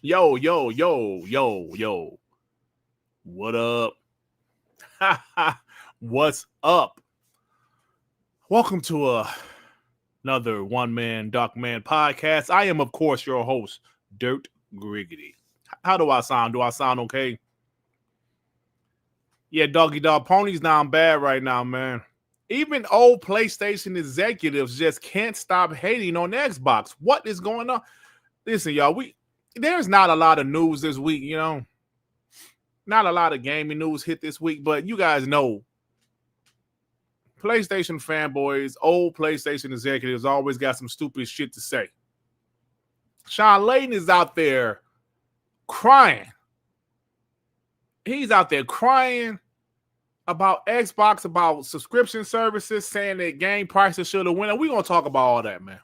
Yo, yo, yo, yo, yo. What up? What's up? Welcome to another One Man, Dark Man podcast. I am, of course, your host, Dirt Griggity. How do I sound? Do I sound okay? Yeah, doggy dog ponies down bad right now, man. Even old PlayStation executives just can't stop hating on Xbox. What is going on? Listen, y'all, there's not a lot of news this week, Not a lot of gaming news hit this week, but you guys know PlayStation fanboys, old PlayStation executives always got some stupid shit to say. Shawn Layden is out there crying. He's out there crying about Xbox, about subscription services, saying that game prices should have went up. We're going to talk about all that, man.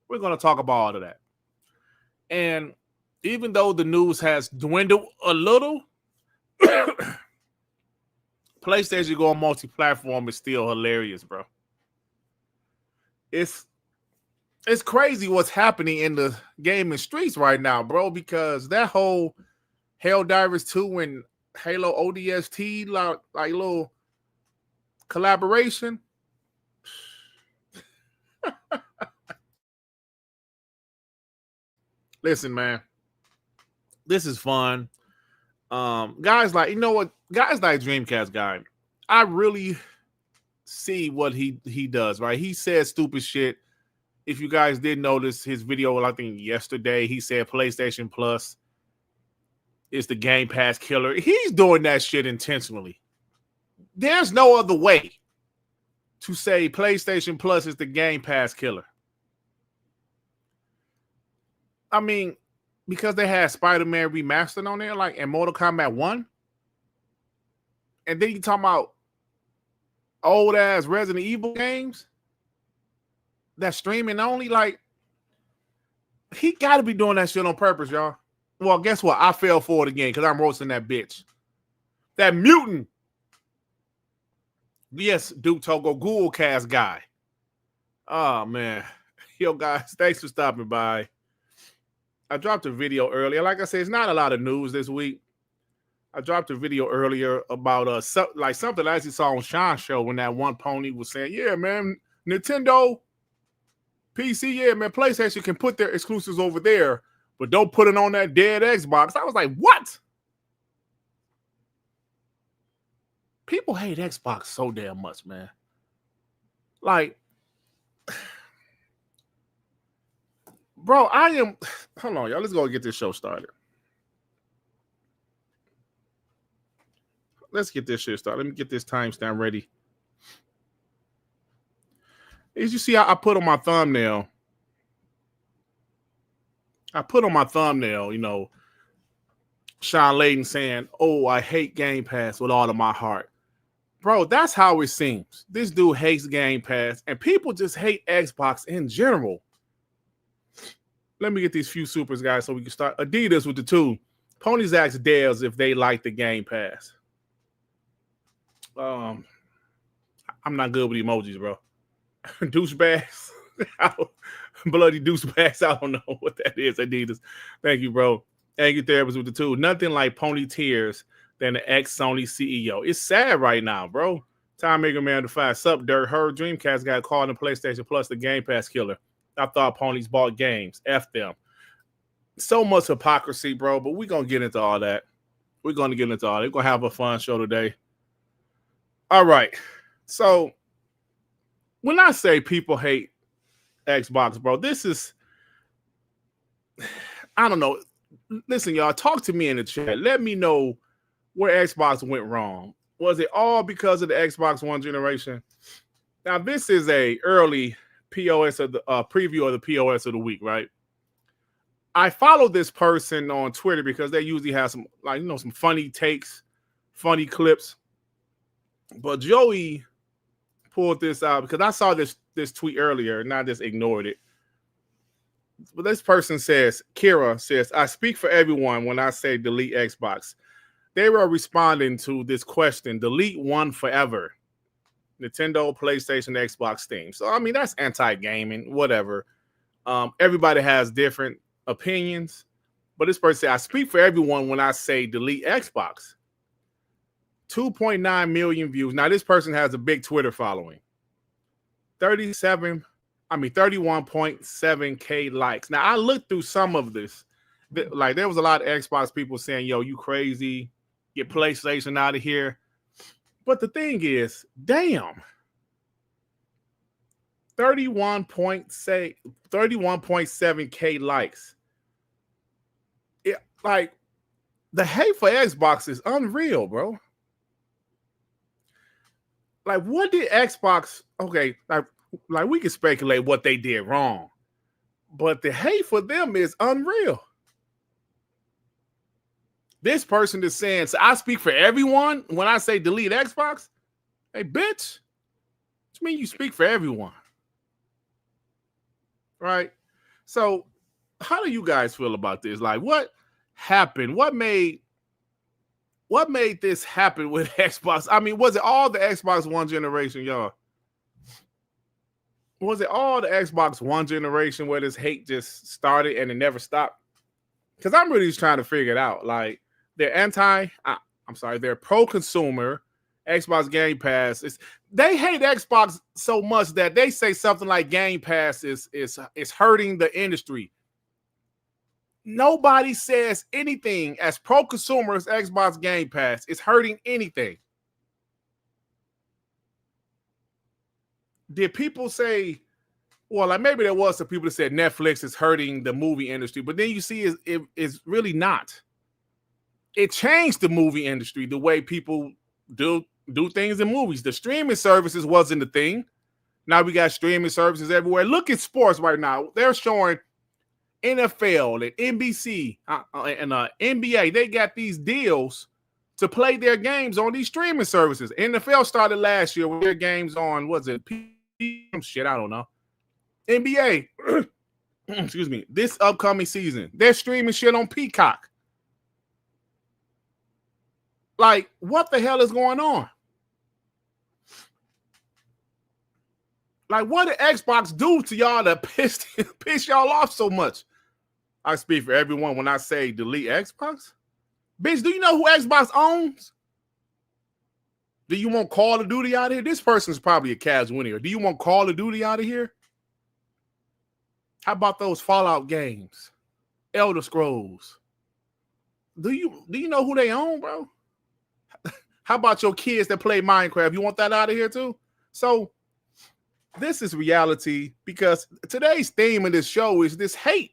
We're going to talk about all of that. And even though the news has dwindled a little, PlayStation going multi-platform is still hilarious, bro. It's crazy what's happening in the gaming streets right now, bro, because that whole Helldivers 2 and Halo ODST like little collaboration. Listen, man. This is fun. Guys like, guys like Dreamcast guy, I really see what he does, right? He says stupid shit. If you guys did notice his video, I think yesterday, he said PlayStation Plus is the Game Pass killer. He's doing that shit intentionally. There's no other way to say PlayStation Plus is the Game Pass killer. I mean, because they had Spider-Man Remastered on there, like, and Mortal Kombat 1. And then you talking about old-ass Resident Evil games that's streaming only. Like, he got to be doing that shit on purpose, y'all. Well, guess what? I fell for it again because I'm roasting that bitch. That mutant. Yes, Duke Togo Googlecast guy. Oh, man. Yo, guys, thanks for stopping by. I dropped a video earlier. Like I said, it's not a lot of news this week. I dropped a video earlier about something I actually saw on Sean's show when that one pony was saying, yeah, man, Nintendo, PC, yeah, man, PlayStation can put their exclusives over there, but don't put it on that dead Xbox. I was like, what? People hate Xbox so damn much, man. Like, bro, hold on, y'all. Let's go get this show started. Let's get this shit started. Let me get this timestamp ready. As you see, I put on my thumbnail. Shawn Layden saying, oh, I hate Game Pass with all of my heart. Bro, that's how it seems. This dude hates Game Pass, and people just hate Xbox in general. Let me get these few supers, guys, so we can start. Adidas with the 2. Ponies asked Dales if they like the Game Pass. I'm not good with emojis, bro. Douchebags. Bloody douchebags. I don't know what that is, Adidas. Thank you, bro. Thank you, Therapist with the 2. Nothing like pony tears than the ex-Sony CEO. It's sad right now, bro. Time Maker Man to 5. Sup, Dirt. Her Dreamcast got called in PlayStation Plus the Game Pass killer. I thought ponies bought games. F them. So much hypocrisy, bro, but we're going to get into all that. We're going to have a fun show today. All right. So when I say people hate Xbox, bro, this is, I don't know. Listen, y'all, talk to me in the chat. Let me know where Xbox went wrong. Was it all because of the Xbox One generation? Now, this is a early POS of the preview of the POS of the week, right? I follow this person on Twitter because they usually have some, some funny takes, funny clips. But Joey pulled this out because I saw this tweet earlier and I just ignored it. But this person says, Kira says, I speak for everyone when I say delete Xbox. They were responding to this question, delete one forever. Nintendo, PlayStation, Xbox, Steam. So, I mean, that's anti-gaming, whatever. Everybody has different opinions. But this person said, I speak for everyone when I say delete Xbox. 2.9 million views. Now, this person has a big Twitter following. 31.7K likes. Now, I looked through some of this. Like, there was a lot of Xbox people saying, yo, you crazy. Get PlayStation out of here. But the thing is, damn. 31.7K likes. Like, the hate for Xbox is unreal, bro. Like, what did Xbox, okay, like we can speculate what they did wrong, but the hate for them is unreal. This person is saying, so I speak for everyone when I say delete Xbox? Hey, bitch, what you mean you speak for everyone? Right? So, how do you guys feel about this? Like, what happened? What made this happen with Xbox? I mean, was it all the Xbox One generation, y'all? Was it all the Xbox One generation where this hate just started and it never stopped? Because I'm really just trying to figure it out. Like, they're they're pro-consumer. Xbox Game Pass they hate Xbox so much that they say something like Game Pass is hurting the industry. Nobody says anything as pro-consumer as Xbox Game Pass is hurting anything. Did people say, well, like maybe there was some people that said Netflix is hurting the movie industry, but then you see it's really not. It changed the movie industry, the way people do things in movies. The streaming services wasn't the thing. Now we got streaming services everywhere. Look at sports right now. They're showing NFL and NBC and NBA. They got these deals to play their games on these streaming services. NFL started last year with their games on, what's it? Shit, I don't know. NBA, excuse me, this upcoming season, they're streaming shit on Peacock. Like, what the hell is going on? Like, what did Xbox do to y'all to piss y'all off so much? I speak for everyone when I say delete Xbox. Bitch, do you know who Xbox owns? Do you want Call of Duty out of here? This person's probably a Cavs winner. Do you want Call of Duty out of here? How about those Fallout games? Elder Scrolls. Do you know who they own, bro? How about your kids that play Minecraft? You want that out of here too? So this is reality, because today's theme of this show is this hate,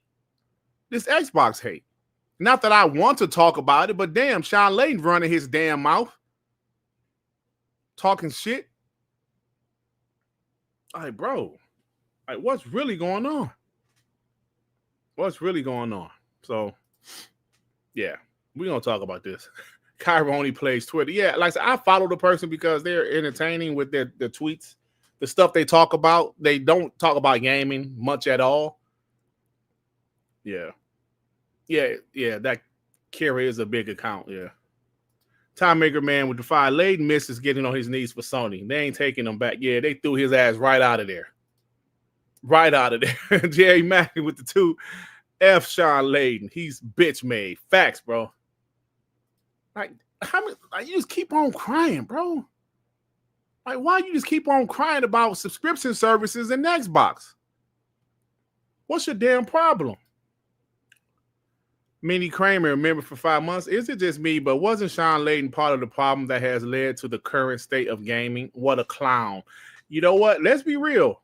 this Xbox hate. Not that I want to talk about it, but damn, Shawn Layden running his damn mouth, talking shit. Like, bro, like, what's really going on? What's really going on? So, yeah, we're going to talk about this. Kyra only plays Twitter. Yeah, like I said, I follow the person because they're entertaining with their tweets. The stuff they talk about, they don't talk about gaming much at all. Yeah. That Kira is a big account. Yeah. Time Maker Man with the fire. Layden misses getting on his knees for Sony. They ain't taking him back. Yeah, they threw his ass right out of there. Right out of there. Jerry Mack with the 2F Shawn Layden. He's bitch made. Facts, bro. Like, how many? Like, you just keep on crying, bro. Like, why you just keep on crying about subscription services and Xbox? What's your damn problem? Minnie Kramer, remember for 5 months? Is it just me, but wasn't Shawn Layden part of the problem that has led to the current state of gaming? What a clown. You know what? Let's be real.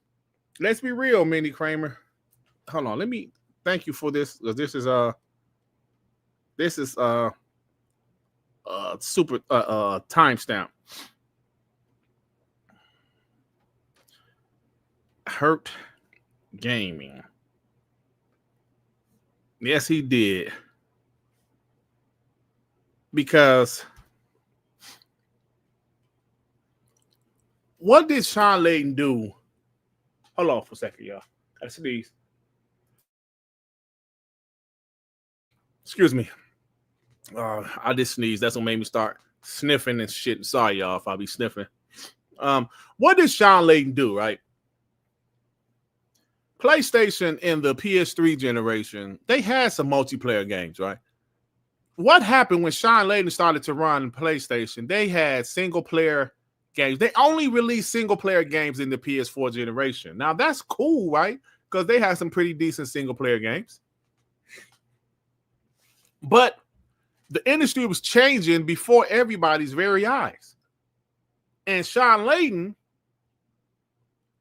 Let's be real, Minnie Kramer. Hold on. Let me thank you for this. This is super timestamp. Hurt gaming. Yes, he did. Because what did Shawn Layden do? Hold on for a second, y'all. I sneeze. Excuse me. I just sneezed. That's what made me start sniffing and shit. Sorry, y'all, if I be sniffing. What did Shawn Layden do, right? PlayStation in the PS3 generation, they had some multiplayer games, right? What happened when Shawn Layden started to run PlayStation? They had single player games. They only released single player games in the PS4 generation. Now that's cool, right? Because they had some pretty decent single player games. But the industry was changing before everybody's very eyes. And Shawn Layden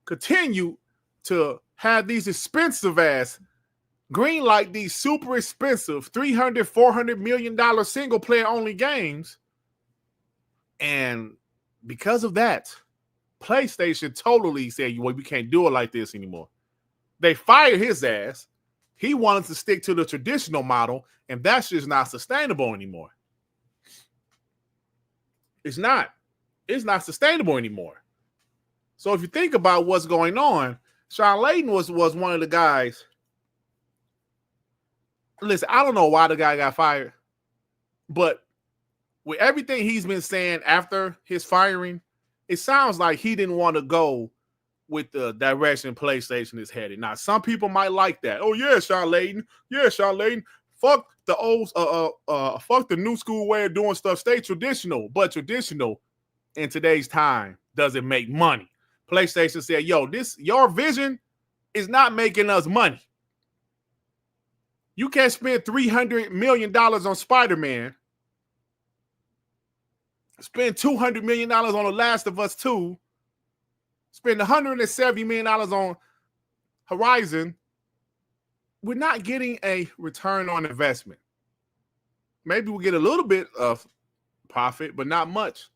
continued to have these expensive ass green light, these super expensive $300, $400 million single player only games. And because of that, PlayStation totally said, well, we can't do it like this anymore. They fired his ass. He wanted to stick to the traditional model, and that's just not sustainable anymore. It's not. It's not sustainable anymore. So if you think about what's going on, Shawn Layden was one of the guys. Listen, I don't know why the guy got fired, but with everything he's been saying after his firing, it sounds like he didn't want to go with the direction PlayStation is headed. Now, some people might like that. Oh yeah, Shawn Layden. Yeah, Shawn Layden. Fuck the old, fuck the new school way of doing stuff. Stay traditional, but traditional in today's time doesn't make money. PlayStation said, yo, your vision is not making us money. You can't spend $300 million on Spider-Man, spend $200 million on The Last of Us 2, spend $170 million on Horizon. We're not getting a return on investment. Maybe we'll get a little bit of profit, but not much.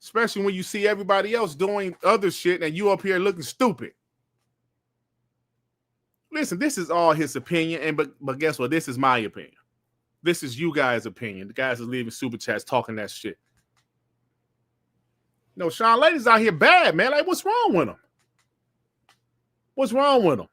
Especially when you see everybody else doing other shit and you up here looking stupid. Listen, this is all his opinion, but guess what? This is my opinion. This is you guys' opinion. The guys is leaving super chats talking that shit. No, Shawn Layden's out here bad, man. Like, what's wrong with him? What's wrong with him?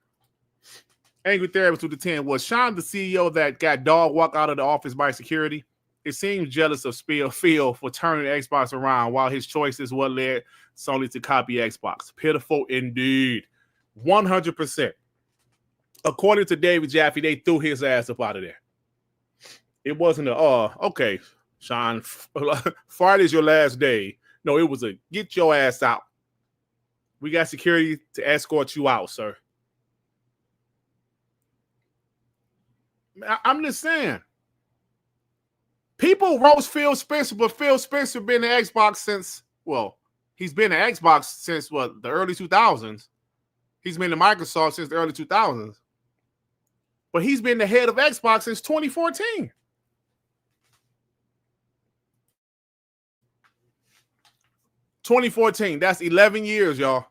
Angry Therapist with the 10. Was Shawn the CEO that got dog walk out of the office by security? It seems jealous of Starfield for turning Xbox around while his choice is what led Sony to copy Xbox. Pitiful indeed. 100%. According to David Jaffe, they threw his ass up out of there. It wasn't okay, Shawn, Friday's your last day. No, it was a get your ass out. We got security to escort you out, sir. I'm just saying. People roast Phil Spencer, but Phil Spencer been in Xbox since, well, he's been in Xbox since, what, the early 2000s. He's been in Microsoft since the early 2000s. But he's been the head of Xbox since 2014. That's 11 years, y'all.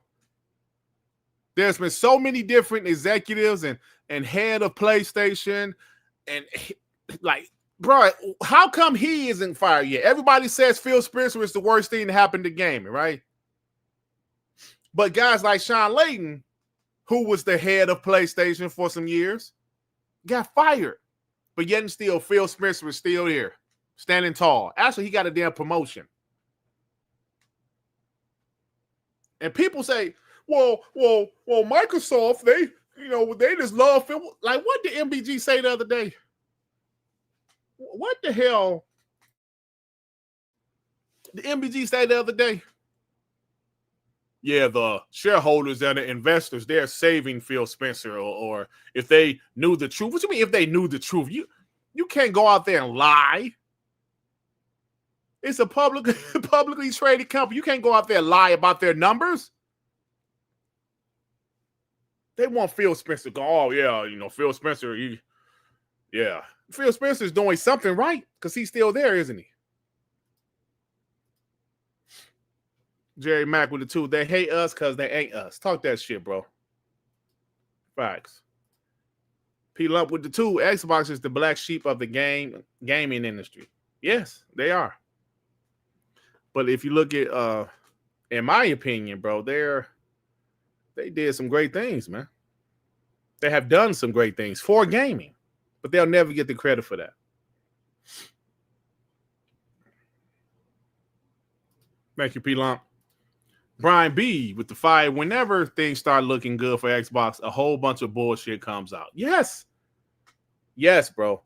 There's been so many different executives and head of PlayStation and like, bro, how come he isn't fired yet? Everybody says Phil Spencer is the worst thing to happen to gaming, right? But guys like Shawn Layden, who was the head of PlayStation for some years, got fired. But yet and still, Phil Spencer is still here, standing tall. Actually, he got a damn promotion. And people say, well, Microsoft, they just love Phil. Like, what did MBG say the other day? What the hell did MBG say the other day? Yeah, the shareholders and the investors, they're saving Phil Spencer, or if they knew the truth. What you mean if they knew the truth? You can't go out there and lie. It's a publicly traded company. You can't go out there and lie about their numbers. They want Phil Spencer to go, oh, yeah, Phil Spencer, Phil Spencer's doing something right because he's still there, isn't he? Jerry Mack with the 2. They hate us because they ain't us. Talk that shit, bro. Facts. P Lump with the 2. Xbox is the black sheep of the gaming industry. Yes, they are. But if you look at, in my opinion, bro, they did some great things, man. They have done some great things for gaming, but they'll never get the credit for that. Thank you, P Lump. Brian B with the fire. Whenever things start looking good for Xbox, a whole bunch of bullshit comes out. Yes, bro.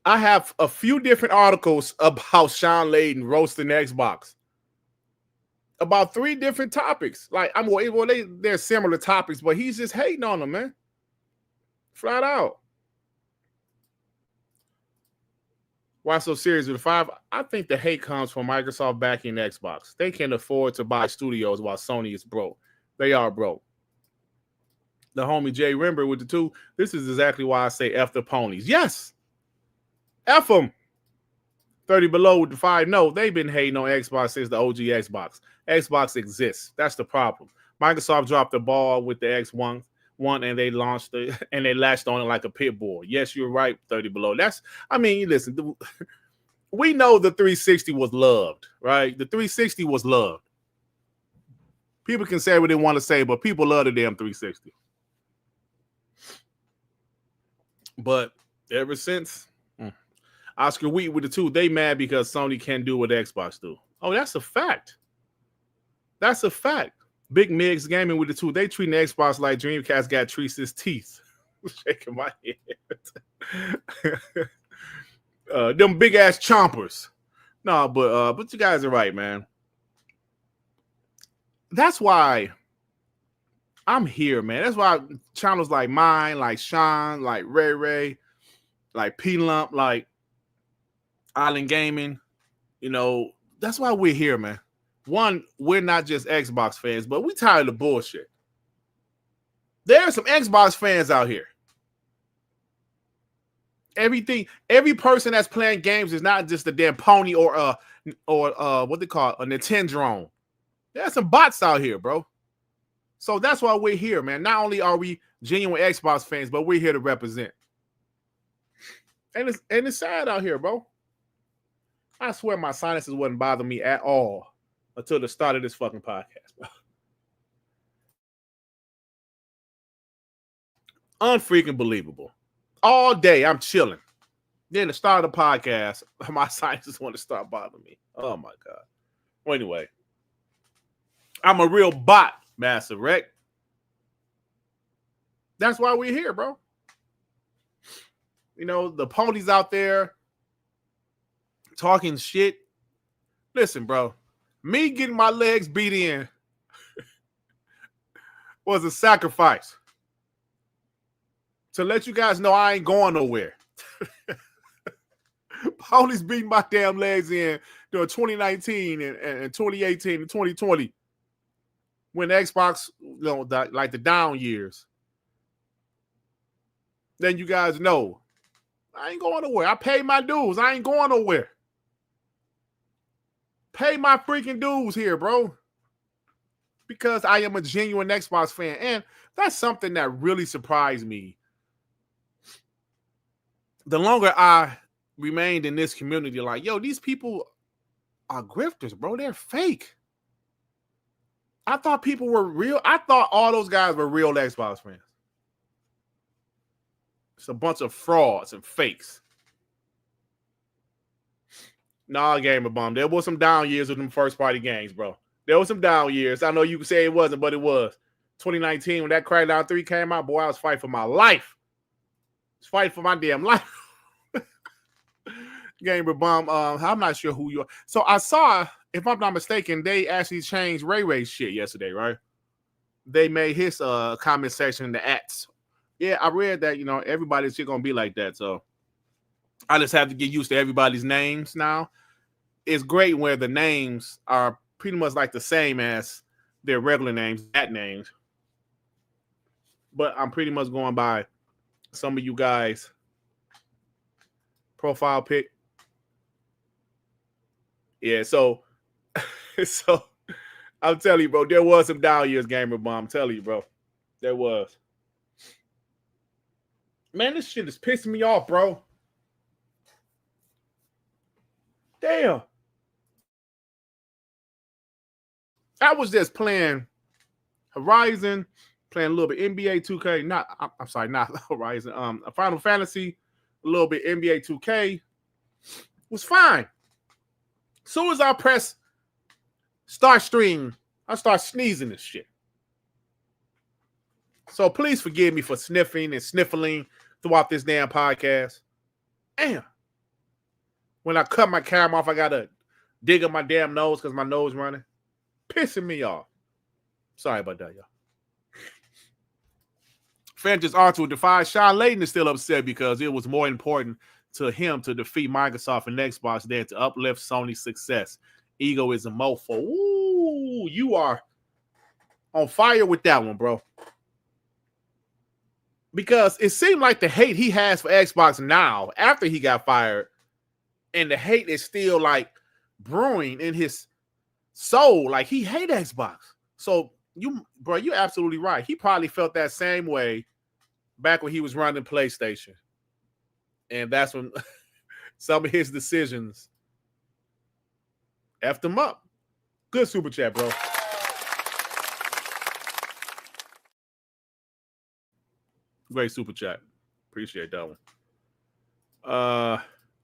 I have a few different articles about Shawn Layden roasting Xbox. About 3 different topics. Like, they're similar topics, but he's just hating on them, man. Flat out. Why so serious with the 5? I think the hate comes from Microsoft backing Xbox. They can afford to buy studios while Sony is broke. They are broke. The homie Jay Rimber with the 2. This is exactly why I say F the ponies. Yes. F them. 30 below with the 5. No, they've been hating on Xbox since the OG Xbox. Xbox exists. That's the problem. Microsoft dropped the ball with the X1 and they launched it and they latched on it like a pit bull. Yes, you're right, 30 below. Listen, we know the 360 was loved, right? The 360 was loved. People can say what they want to say, but people love the damn 360. But ever since Oscar Wheat with the 2, they mad because Sony can't do what Xbox do. Oh, that's a fact. That's a fact. Big Migs Gaming with the 2. They treating the Xbox like Dreamcast got Treese's teeth. Shaking my head. Them big ass chompers. No, but you guys are right, man. That's why I'm here, man. That's why channels like mine, like Sean, like Ray, like P-Lump, like Island Gaming, that's why we're here, man. One, we're not just Xbox fans, but we tired of the bullshit. There are some Xbox fans out here. Every person that's playing games is not just a damn pony or what they call it, a Nintendo. There's some bots out here, bro. So that's why we're here, man. Not only are we genuine Xbox fans, but we're here to represent. And it's sad out here, bro. I swear my sinuses wouldn't bother me at all until the start of this fucking podcast, bro. Unfreaking believable. All day I'm chilling. Then the start of the podcast, my sinuses want to start bothering me. Oh my God. Well, anyway, I'm a real bot, Master Rec. That's why we're here, bro. The ponies out there talking shit. Listen, bro. Me getting my legs beat in was a sacrifice. To let you guys know I ain't going nowhere. Ponies beating my damn legs in during 2019 and 2018 and 2020 when Xbox, like the down years. Then you guys know I ain't going nowhere. I paid my dues. I ain't going nowhere. Pay my freaking dues here, bro. Because I am a genuine Xbox fan. And that's something that really surprised me. The longer I remained in this community, like, yo, these people are grifters, bro. They're fake. I thought people were real. I thought all those guys were real Xbox fans. It's a bunch of frauds and fakes. Nah, Gamer Bomb. There was some down years with them first-party games, bro. There was some down years. I know you could say it wasn't, but it was. 2019, when that Crackdown 3 came out, boy, I was fighting for my life. I was fighting for my damn life. Gamer Bomb, I'm not sure who you are. So I saw, if I'm not mistaken, they actually changed Ray's shit yesterday, right? They made his comment section the ats. Yeah, I read that, everybody's shit gonna be like that. So I just have to get used to everybody's names now. It's great where the names are pretty much like the same as their regular names, at names. But I'm pretty much going by some of you guys' profile pic. Yeah, so I'm telling you, bro, there was some down years, Gamer Bomb. I'm telling you, bro. There was. Man, this shit is pissing me off, bro. Damn. I was just playing Horizon, playing a little bit NBA 2K. I'm sorry, not Horizon. Final Fantasy, a little bit NBA 2K. Was fine. As soon as I press start stream, I start sneezing and shit. So please forgive me for sniffing and sniffling throughout this damn podcast. Damn. When I cut my camera off, I gotta dig up my damn nose because my nose running. Pissing me off. Sorry about that, y'all. Fantasy Arthur defies Shawn Layden is still upset because it was more important to him to defeat Microsoft and Xbox than to uplift Sony's success. Ego is a mofo. Ooh, you are on fire with that one, bro. Because it seemed like the hate he has for Xbox now, after he got fired, and the hate is still like brewing in his soul. Like he hate Xbox. So you're absolutely right. He probably felt that same way back when he was running PlayStation. And that's when some of his decisions effed him up. Good super chat, bro. Great super chat. Appreciate that one.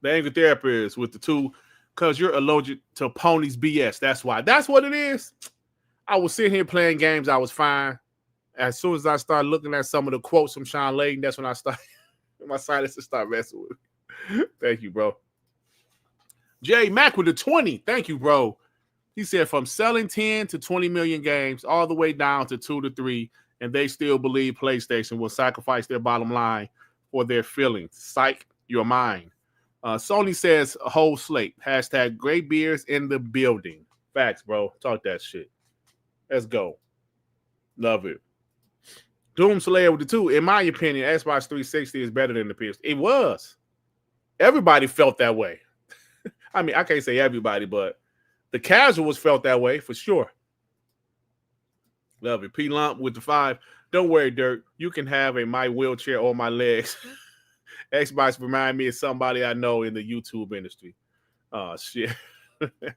The anger therapist with the 2, because you're allergic to ponies BS. That's why. That's what it is. I was sitting here playing games. I was fine. As soon as I started looking at some of the quotes from Shawn Layden, that's when I started, my sinuses start messing with me. Thank you, bro. Jay Mack with the 20. Thank you, bro. He said from selling 10 to 20 million games all the way down to 2 to 3, and they still believe PlayStation will sacrifice their bottom line for their feelings. Psych your mind. Sony says a whole slate. Hashtag great beers in the building. Facts, bro. Talk that shit. Let's go. Love it. Doom Slayer with the 2. In my opinion, Xbox 360 is better than the PS. It was. Everybody felt that way. I mean, I can't say everybody, but the casuals felt that way for sure. Love it. P Lump with the 5. Don't worry, Dirt. You can have my wheelchair or my legs. Xbox remind me of somebody I know in the YouTube industry. Oh, shit.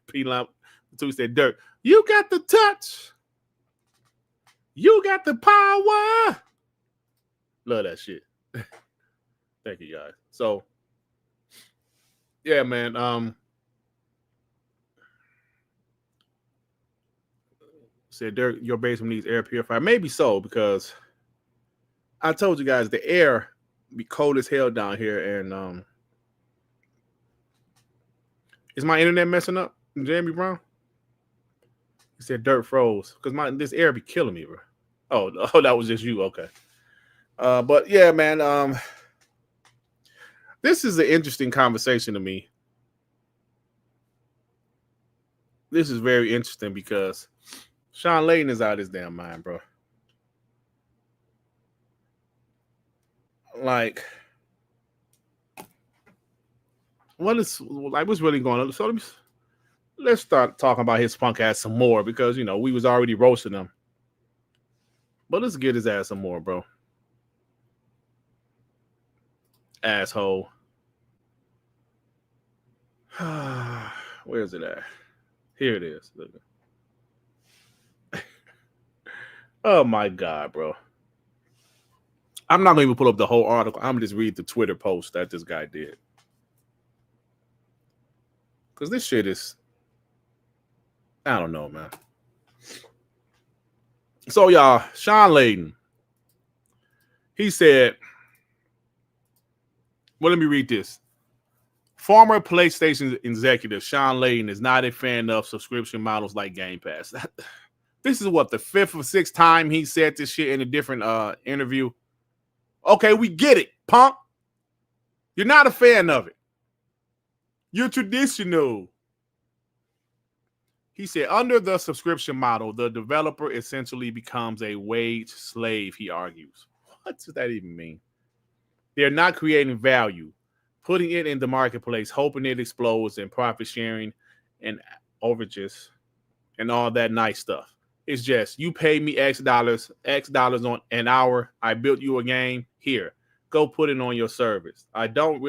P Lump 2 said, Dirt, you got the touch. You got the power. Love that shit. Thank you, guys. So, yeah, man. Said Dirk, your basement needs air purifier. Maybe so, because I told you guys the air be cold as hell down here, and is my internet messing up, Jamie Brown? He said Dirt froze because this air be killing me, bro. Oh, that was just you. Okay. But yeah, man. This is an interesting conversation to me. This is very interesting because Shawn Layden is out of his damn mind, bro. Like, what's really going on? So let's start talking about his punk ass some more because, we was already roasting him. But let's get his ass some more, bro. Asshole. Where is it at? Here it is. Oh, my God, bro. I'm not going to even pull up the whole article. I'm going to just read the Twitter post that this guy did. Because this shit is... I don't know, man. So, y'all, Shawn Layden. He said... Well, let me read this. Former PlayStation executive Shawn Layden is not a fan of subscription models like Gamepass. This is what, the 5th or 6th time he said this shit in a different interview. Okay, we get it, punk. You're not a fan of it. You're traditional. He said, under the subscription model, the developer essentially becomes a wage slave, he argues. What does that even mean? They're not creating value, putting it in the marketplace, hoping it explodes, and profit sharing and overages and all that nice stuff. It's just, you pay me X dollars on an hour. I built you a game. Here, go put it on your service. I don't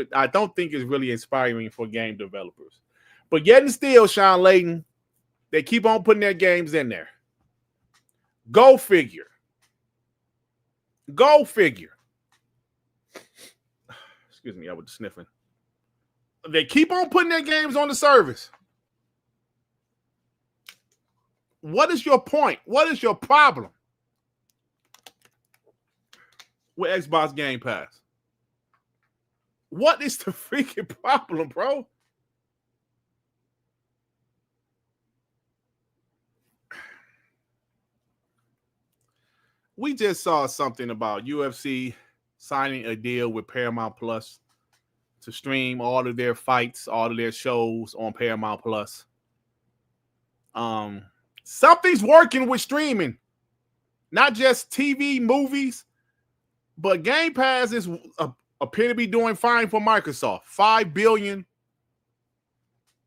think it's really inspiring for game developers. But yet and still, Shawn Layden, they keep on putting their games in there. Go figure. Go figure. Excuse me, I was sniffing. They keep on putting their games on the service. What is your point? What is your problem with Xbox Game Pass? What is the freaking problem, bro? We just saw something about UFC signing a deal with Paramount Plus to stream all of their fights, all of their shows on Paramount Plus. Something's working with streaming, not just TV, movies, but Game Pass is appear to be doing fine for Microsoft. $5 billion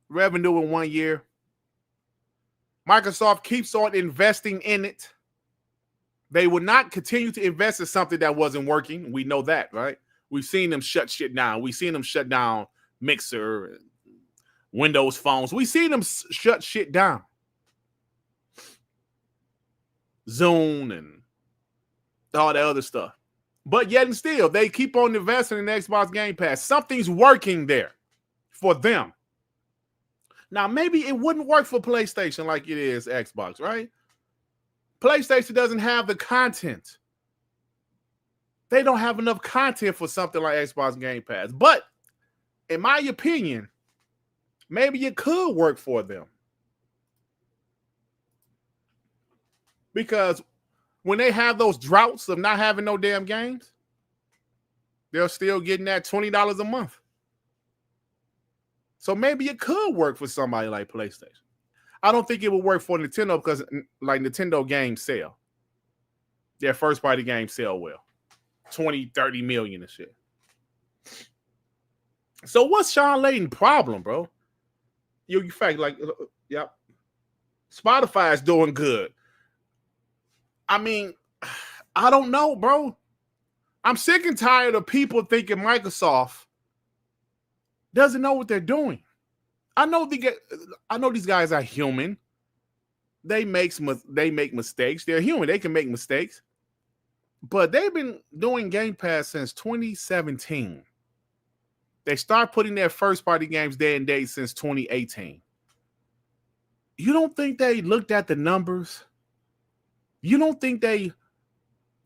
revenue in 1 year. Microsoft keeps on investing in it. They would not continue to invest in something that wasn't working. We know that, right? We've seen them shut shit down. We've seen them shut down Mixer, Windows phones. We've seen them shut shit down. Zoom and all that other stuff. But yet and still, they keep on investing in Xbox Game Pass. Something's working there for them. Now, maybe it wouldn't work for PlayStation like it is Xbox, right? PlayStation doesn't have the content. They don't have enough content for something like Xbox Game Pass. But in my opinion, maybe it could work for them. Because when they have those droughts of not having no damn games, they're still getting that $20 a month. So maybe it could work for somebody like PlayStation. I don't think it would work for Nintendo because like Nintendo games sell. Their first party games sell well. 20, 30 million and shit. So what's Shawn Layden's problem, bro? You fact, like, yep. Spotify is doing good. I mean, I don't know, bro. I'm sick and tired of people thinking Microsoft doesn't know what they're doing. I know these guys are human. They make mistakes. They're human. They can make mistakes. But they've been doing Game Pass since 2017. They start putting their first party games day and date since 2018. You don't think they looked at the numbers? You don't think they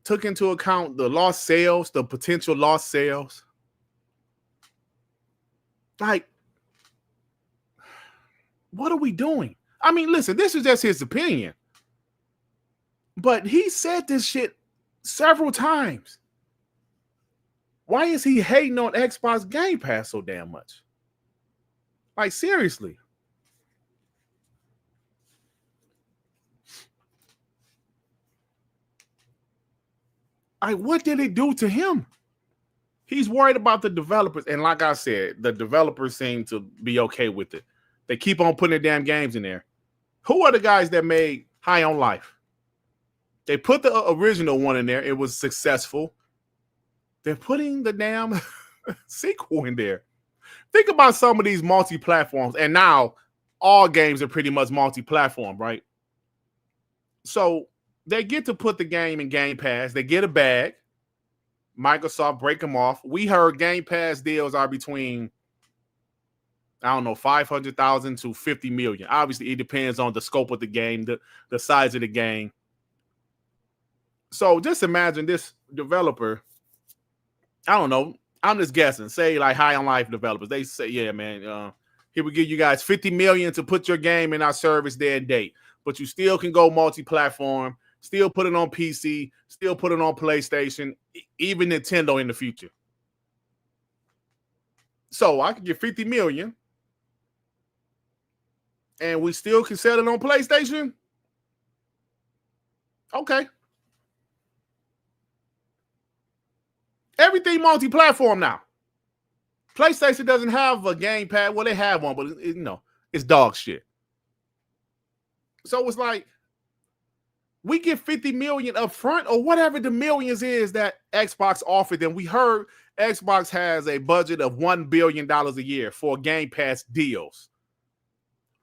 took into account the lost sales, the potential lost sales? Like, what are we doing? I mean, listen, this is just his opinion. But he said this shit several times. Why is he hating on Xbox Game Pass so damn much? Like, seriously. Like, what did it do to him? He's worried about the developers. And like I said, the developers seem to be okay with it. They keep on putting their damn games in there. Who are the guys that made High on Life? They put the original one in there. It was successful. They're putting the damn sequel in there. Think about some of these multi-platforms. And now all games are pretty much multi-platform, right? So they get to put the game in Game Pass. They get a bag. Microsoft break them off. We heard Game Pass deals are between, I don't know, 500,000 to 50 million. Obviously, it depends on the scope of the game, the size of the game. So just imagine this developer, I don't know, I'm just guessing, say like High on Life developers. They say, yeah, man, here we give you guys 50 million to put your game in our service day and date. But you still can go multi-platform, still put it on PC, still put it on PlayStation, even Nintendo in the future. So I could get 50 million and we still can sell it on PlayStation? Okay. Everything multi-platform now. PlayStation doesn't have a Game Pass. Well, they have one, but it's dog shit. So it's like we get 50 million up front or whatever the millions is that Xbox offered them. We heard Xbox has a budget of $1 billion a year for Game Pass deals.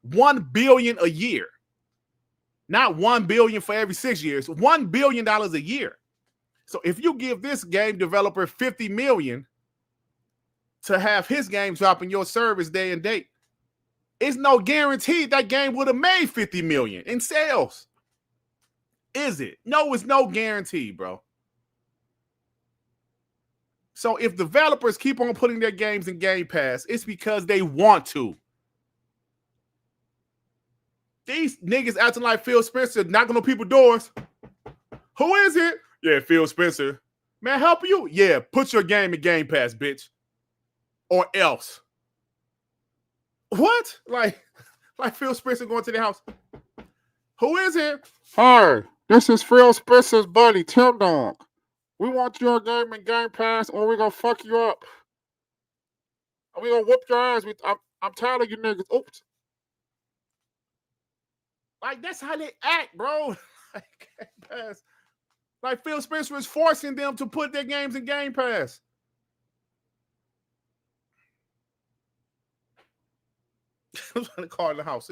$1 billion a year. Not $1 billion for every 6 years. $1 billion a year. So if you give this game developer 50 million to have his game drop in your service day and date, it's no guarantee that game would have made 50 million in sales. Is it? No, it's no guarantee, bro. So if developers keep on putting their games in Game Pass, it's because they want to. These niggas acting like Phil Spencer knocking on people's doors. Who is it? Yeah, Phil Spencer. Man, help you? Yeah, put your game in Game Pass, bitch. Or else. What? Like Phil Spencer going to the house. Who is it? Hi, this is Phil Spencer's buddy, Tim Dog. We want your game in Game Pass or we're gonna fuck you up. We're gonna whoop your ass. I'm tired of you niggas. Oops. Like, that's how they act, bro. Like, Game Pass. Like, Phil Spencer is forcing them to put their games in Game Pass. I'm trying to call in the house.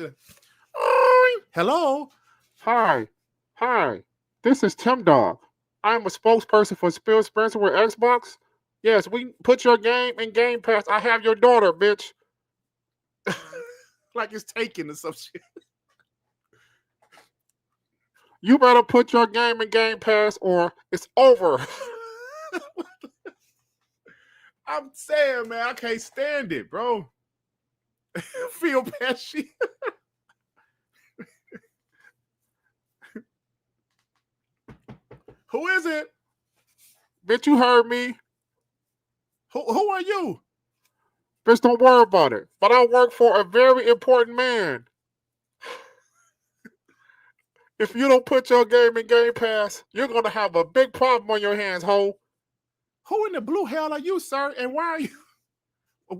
Hello? Hi. This is Tim Dog. I'm a spokesperson for Phil Spencer with Xbox. Yes, we put your game in Game Pass. I have your daughter, bitch. Like it's taken or some shit. You better put your game in Game Pass or it's over. I'm saying, man, I can't stand it, bro. Feel patchy. Who is it? Bitch, you heard me. Who are you? Bitch, don't worry about it. But I work for a very important man. If you don't put your game in Game Pass, you're gonna have a big problem on your hands, ho. Who in the blue hell are you, sir? And why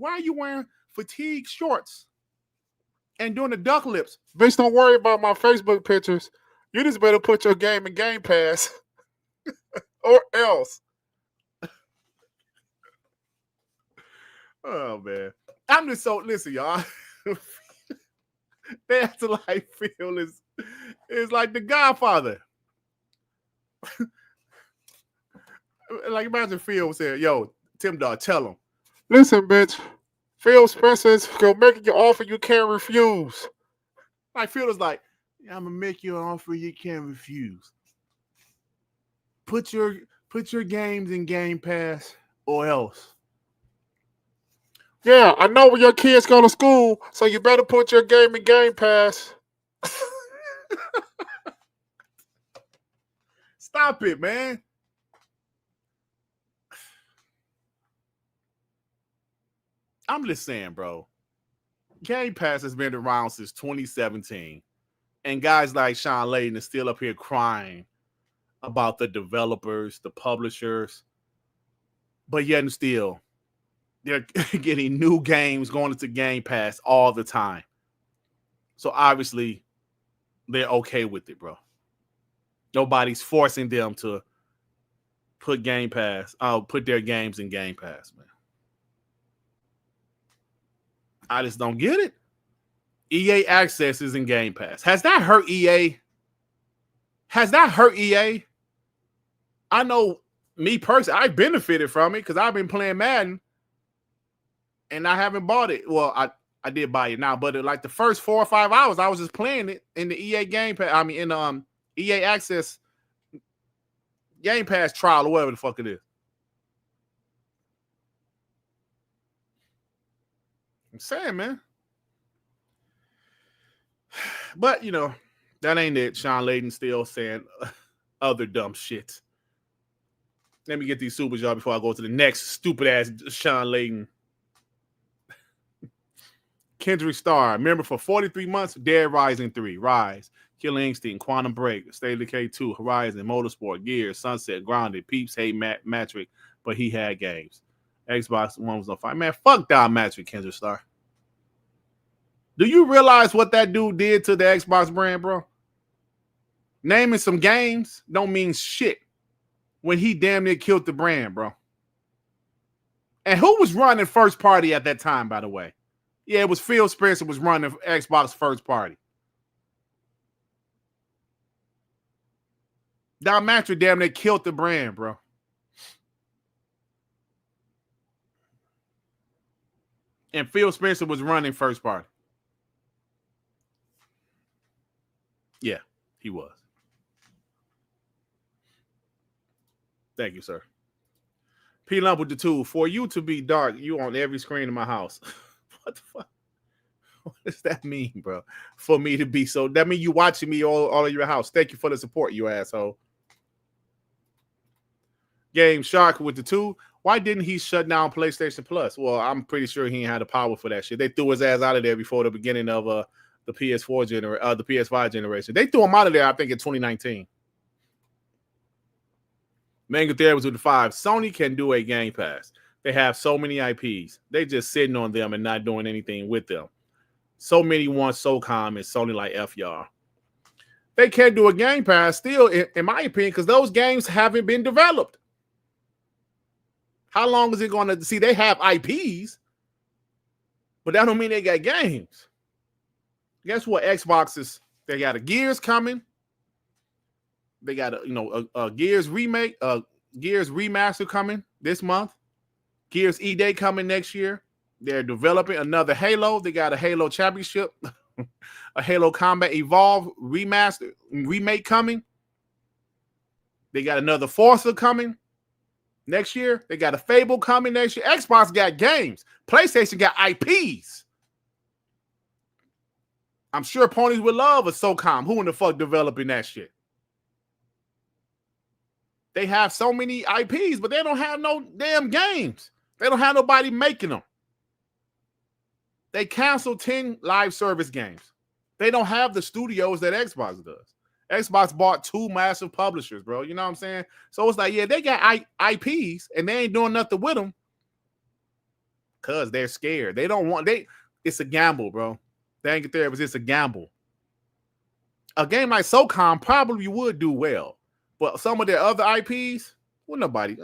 are you wearing fatigue shorts and doing the duck lips? Bitch, don't worry about my Facebook pictures. You just better put your game in Game Pass. Or else. Oh, man. I'm just so, listen, y'all. They have to like Phil is like the Godfather. Like, imagine Phil said, yo, Tim Dog, tell him. Listen, bitch. Phil Spencer's gonna make you an offer you can't refuse. Like, Phil is like, I'm gonna make you an offer you can't refuse. Put your games in Game Pass or else. Yeah, I know where your kids go to school, so you better put your game in Game Pass. Stop it, man. I'm just saying, bro. Game Pass has been around since 2017. And guys like Shawn Layden is still up here crying about the developers, the publishers. But yet and still, they're getting new games going into Game Pass all the time. So obviously, they're okay with it, bro. Nobody's forcing them to put put their games in Game Pass, man. I just don't get it. EA Access is in Game Pass. Has that hurt EA? I know me personally, I benefited from it because I've been playing Madden and I haven't bought it. Well, I did buy it now, but like the first 4 or 5 hours, I was just playing it in the EA Game Pass. I mean, in EA Access Game Pass trial or whatever the fuck it is. I'm saying, man. But, you know, that ain't it. Shawn Layden still saying other dumb shit. Let me get these supers, y'all, before I go to the next stupid-ass Shawn Layden. Kendrick Starr, member for 43 months, Dead Rising 3, Rise, Killer Instinct, Quantum Break, State of Decay 2, Horizon, Motorsport, Gears, Sunset, Grounded, Peeps, Hate, Matrick, but he had games. Xbox One was on fire. Man, fuck down Matrick, Kendrick Starr. Do you realize what that dude did to the Xbox brand, bro? Naming some games don't mean shit when he damn near killed the brand, bro. And who was running first party at that time, by the way? Yeah, it was Phil Spencer was running Xbox first party. Don Matrick damn near killed the brand, bro. And Phil Spencer was running first party. Yeah, he was. Thank you, sir. P Lump with the 2. For you to be dark, you on every screen in my house. What the fuck? What does that mean, bro? For me to be so, that mean you watching me all of your house. Thank you for the support, you asshole. Game Shark with the 2. Why didn't he shut down PlayStation Plus? Well, I'm pretty sure he ain't had the power for that shit. They threw his ass out of there before the beginning of the PS4 the PS5 generation. They threw him out of there, I think, in 2019. Manga Therapist with the 5. Sony can do a Game Pass. They have so many IPs. They just sitting on them and not doing anything with them. So many want SOCOM and Sony like F y'all. They can't do a Game Pass still, in my opinion, because those games haven't been developed. How long is it going to see? They have IPs, but that don't mean they got games. Guess what? Xboxes, they got a Gears coming. They got a Gears remake, Gears remaster coming this month. Gears E-Day coming next year. They're developing another Halo. They got a Halo Championship, a Halo Combat Evolve remake coming. They got another Forza coming next year. They got a Fable coming next year. Xbox got games. PlayStation got IPs. I'm sure ponies would love a SOCOM. Who in the fuck developing that shit? They have so many IPs, but they don't have no damn games. They don't have nobody making them. They canceled 10 live service games. They don't have the studios that Xbox does. Xbox bought 2 massive publishers, bro. You know what I'm saying? So it's like, yeah, they got IPs and they ain't doing nothing with them because they're scared. They don't want, it's a gamble, bro. Dang it, it's a gamble. A game like SOCOM probably would do well, but some of their other IPs, well, nobody.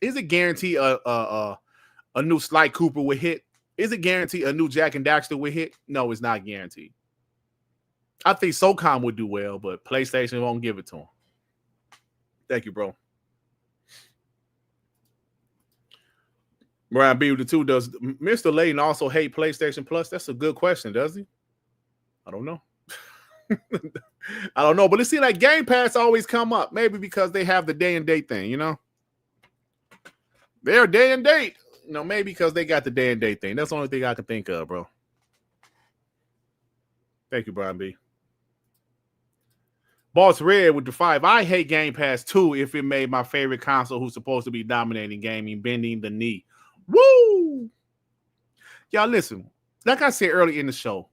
Is it guaranteed a new Sly Cooper would hit? Is it guaranteed a new Jack and Daxter would hit? No, it's not guaranteed. I think SOCOM would do well, but PlayStation won't give it to them. Thank you, bro. Brian B with the 2. Does Mr. Layden also hate PlayStation Plus? That's a good question, does he? I don't know. I don't know, but it seems like Game Pass always come up. Maybe because they have the day and date thing, you know? They're day and date. You know, maybe because they got the day and date thing. That's the only thing I can think of, bro. Thank you, Brian B. Boss Red with the 5. I hate Game Pass too if it made my favorite console who's supposed to be dominating gaming bending the knee. Woo! Y'all listen, like I said earlier in the show,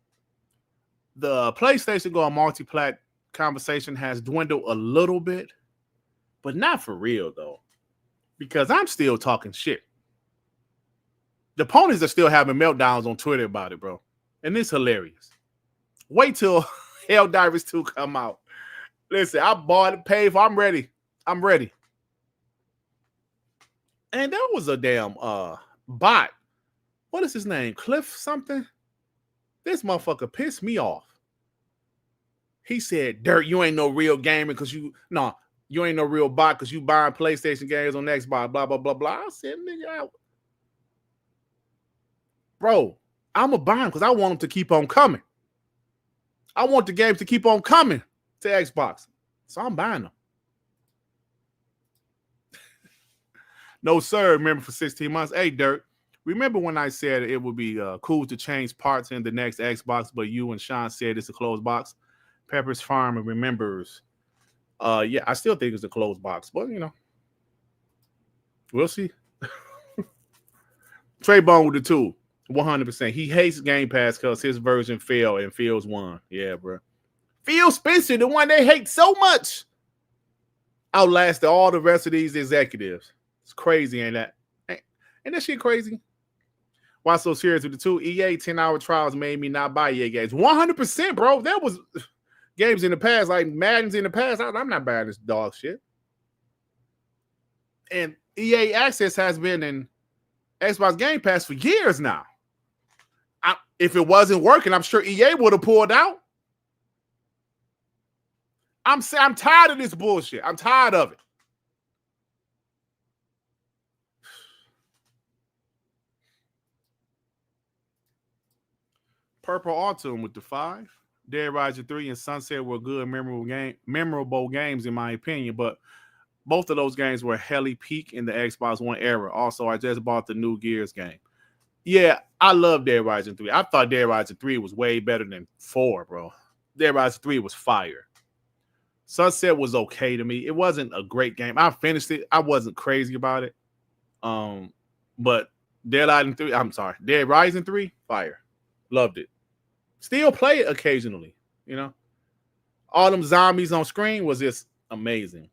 the PlayStation Go multi-plat conversation has dwindled a little bit, but not for real though, because I'm still talking shit. The ponies are still having meltdowns on Twitter about it, bro. And it's hilarious. Wait till Helldivers 2 come out. Listen, I bought it, paid for. I'm ready. I'm ready. And there was a damn bot. What is his name? Cliff something? This motherfucker pissed me off. He said, Dirt, you ain't no real gamer because you ain't no real bot because you buying PlayStation games on Xbox, blah, blah, blah, blah. I said, nigga, bro, I'm a buy them because I want them to keep on coming. I want the games to keep on coming to Xbox. So I'm buying them. No, sir. Remember for 16 months. Hey, Dirt. Remember when I said it would be cool to change parts in the next Xbox, but you and Sean said it's a closed box? Pepper's Farm remembers. Yeah, I still think it's a closed box, but you know, we'll see. Trey Bone with the 2. 100%. He hates Game Pass because his version failed and Phil's won. Yeah, bro. Phil Spencer, the one they hate so much, outlasted all the rest of these executives. It's crazy, ain't that? Ain't that shit crazy? Why so serious with the 2? EA 10-hour trials made me not buy EA games. 100%, bro. There was games in the past, like Madden's in the past. I'm not buying this dog shit. And EA Access has been in Xbox Game Pass for years now. If it wasn't working, I'm sure EA would have pulled out. I'm tired of this bullshit. I'm tired of it. Purple Autumn with the 5. Dead Rising 3 and Sunset were good, memorable games in my opinion, but both of those games were hella peak in the Xbox One era. Also, I just bought the new Gears game. Yeah, I love Dead Rising 3. I thought Dead Rising 3 was way better than 4, bro. Dead Rising 3 was fire. Sunset was okay to me. It wasn't a great game. I finished it. I wasn't crazy about it. But Dead Rising 3, fire. Loved it. Still play it occasionally, you know. All them zombies on screen was just amazing.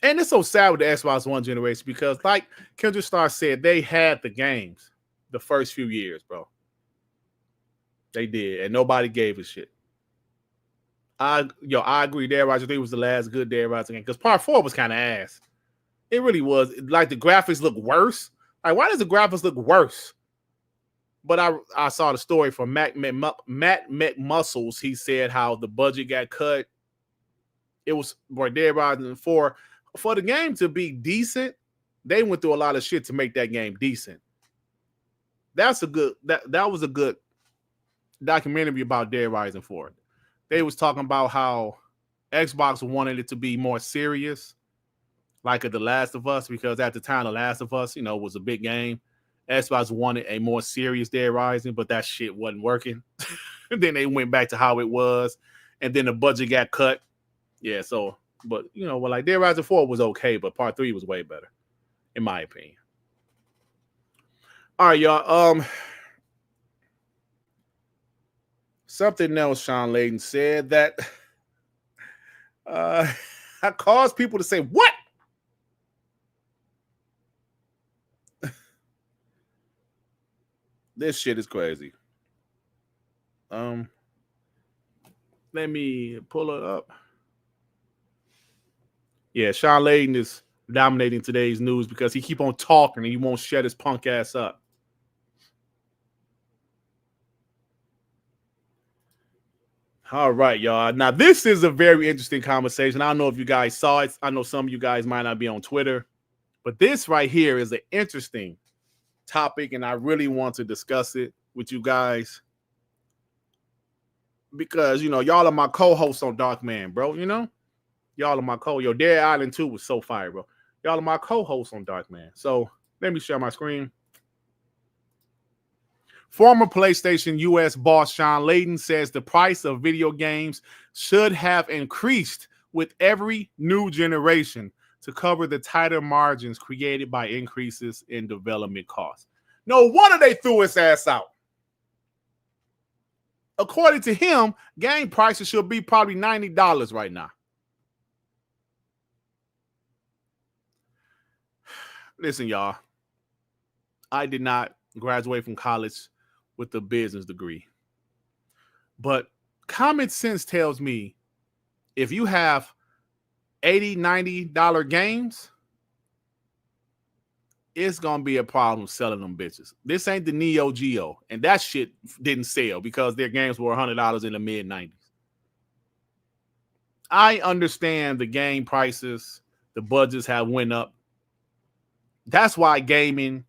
And it's so sad with the Xbox One generation because, like Kendra Star said, they had the games the first few years, bro. They did, and nobody gave a shit. I agree. Dead Rising 3 was the last good Dead Rising game because Part 4 was kind of ass. It really was. Like the graphics look worse. Like, why does the graphics look worse? But I saw the story from Matt McMuscles. He said how the budget got cut. It was for Dead Rising 4. For the game to be decent, they went through a lot of shit to make that game decent. That was a good documentary about Dead Rising 4. They was talking about how Xbox wanted it to be more serious, like The Last of Us, because at the time, The Last of Us, was a big game. Xbox wanted a more serious Dead Rising, but that shit wasn't working. Then they went back to how it was, and then the budget got cut. Yeah, so, but, like Dead Rising 4 was okay, but Part 3 was way better, in my opinion. All right, y'all. Something else Shawn Layden said that caused people to say, what? This shit is crazy. Let me pull it up. Yeah, Shawn Layden is dominating today's news because he keep on talking and he won't shut his punk ass up. All right, y'all. Now, this is a very interesting conversation. I don't know if you guys saw it. I know some of you guys might not be on Twitter, but this right here is an interesting topic, and I really want to discuss it with you guys because, y'all are my co-hosts on Dark Man, bro. Y'all are my Yo, Dead Island 2 was so fire, bro. Y'all are my co-hosts on Dark Man. So let me share my screen. Former PlayStation US boss Shawn Layden says the price of video games should have increased with every new generation to cover the tighter margins created by increases in development costs. No wonder they threw his ass out. According to him, game prices should be probably $90 right now. Listen, y'all, I did not graduate from college with a business degree. But common sense tells me if you have $80, $90 games, it's going to be a problem selling them bitches. This ain't the Neo Geo, and that shit didn't sell because their games were $100 in the mid-90s. I understand the game prices, the budgets have went up. That's why gaming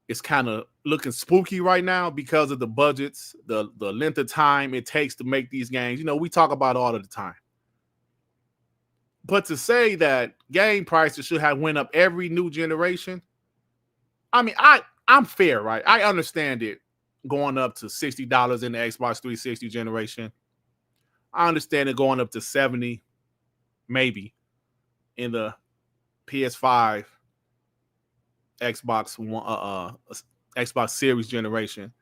is kind of looking spooky right now because of the budgets, the length of time it takes to make these games. We talk about all of the time. But to say that game prices should have went up every new generation, I mean, I'm fair, right? I understand it going up to $60 in the Xbox 360 generation. I understand it going up to $70, maybe, in the PS5 Xbox One, Xbox Series generation.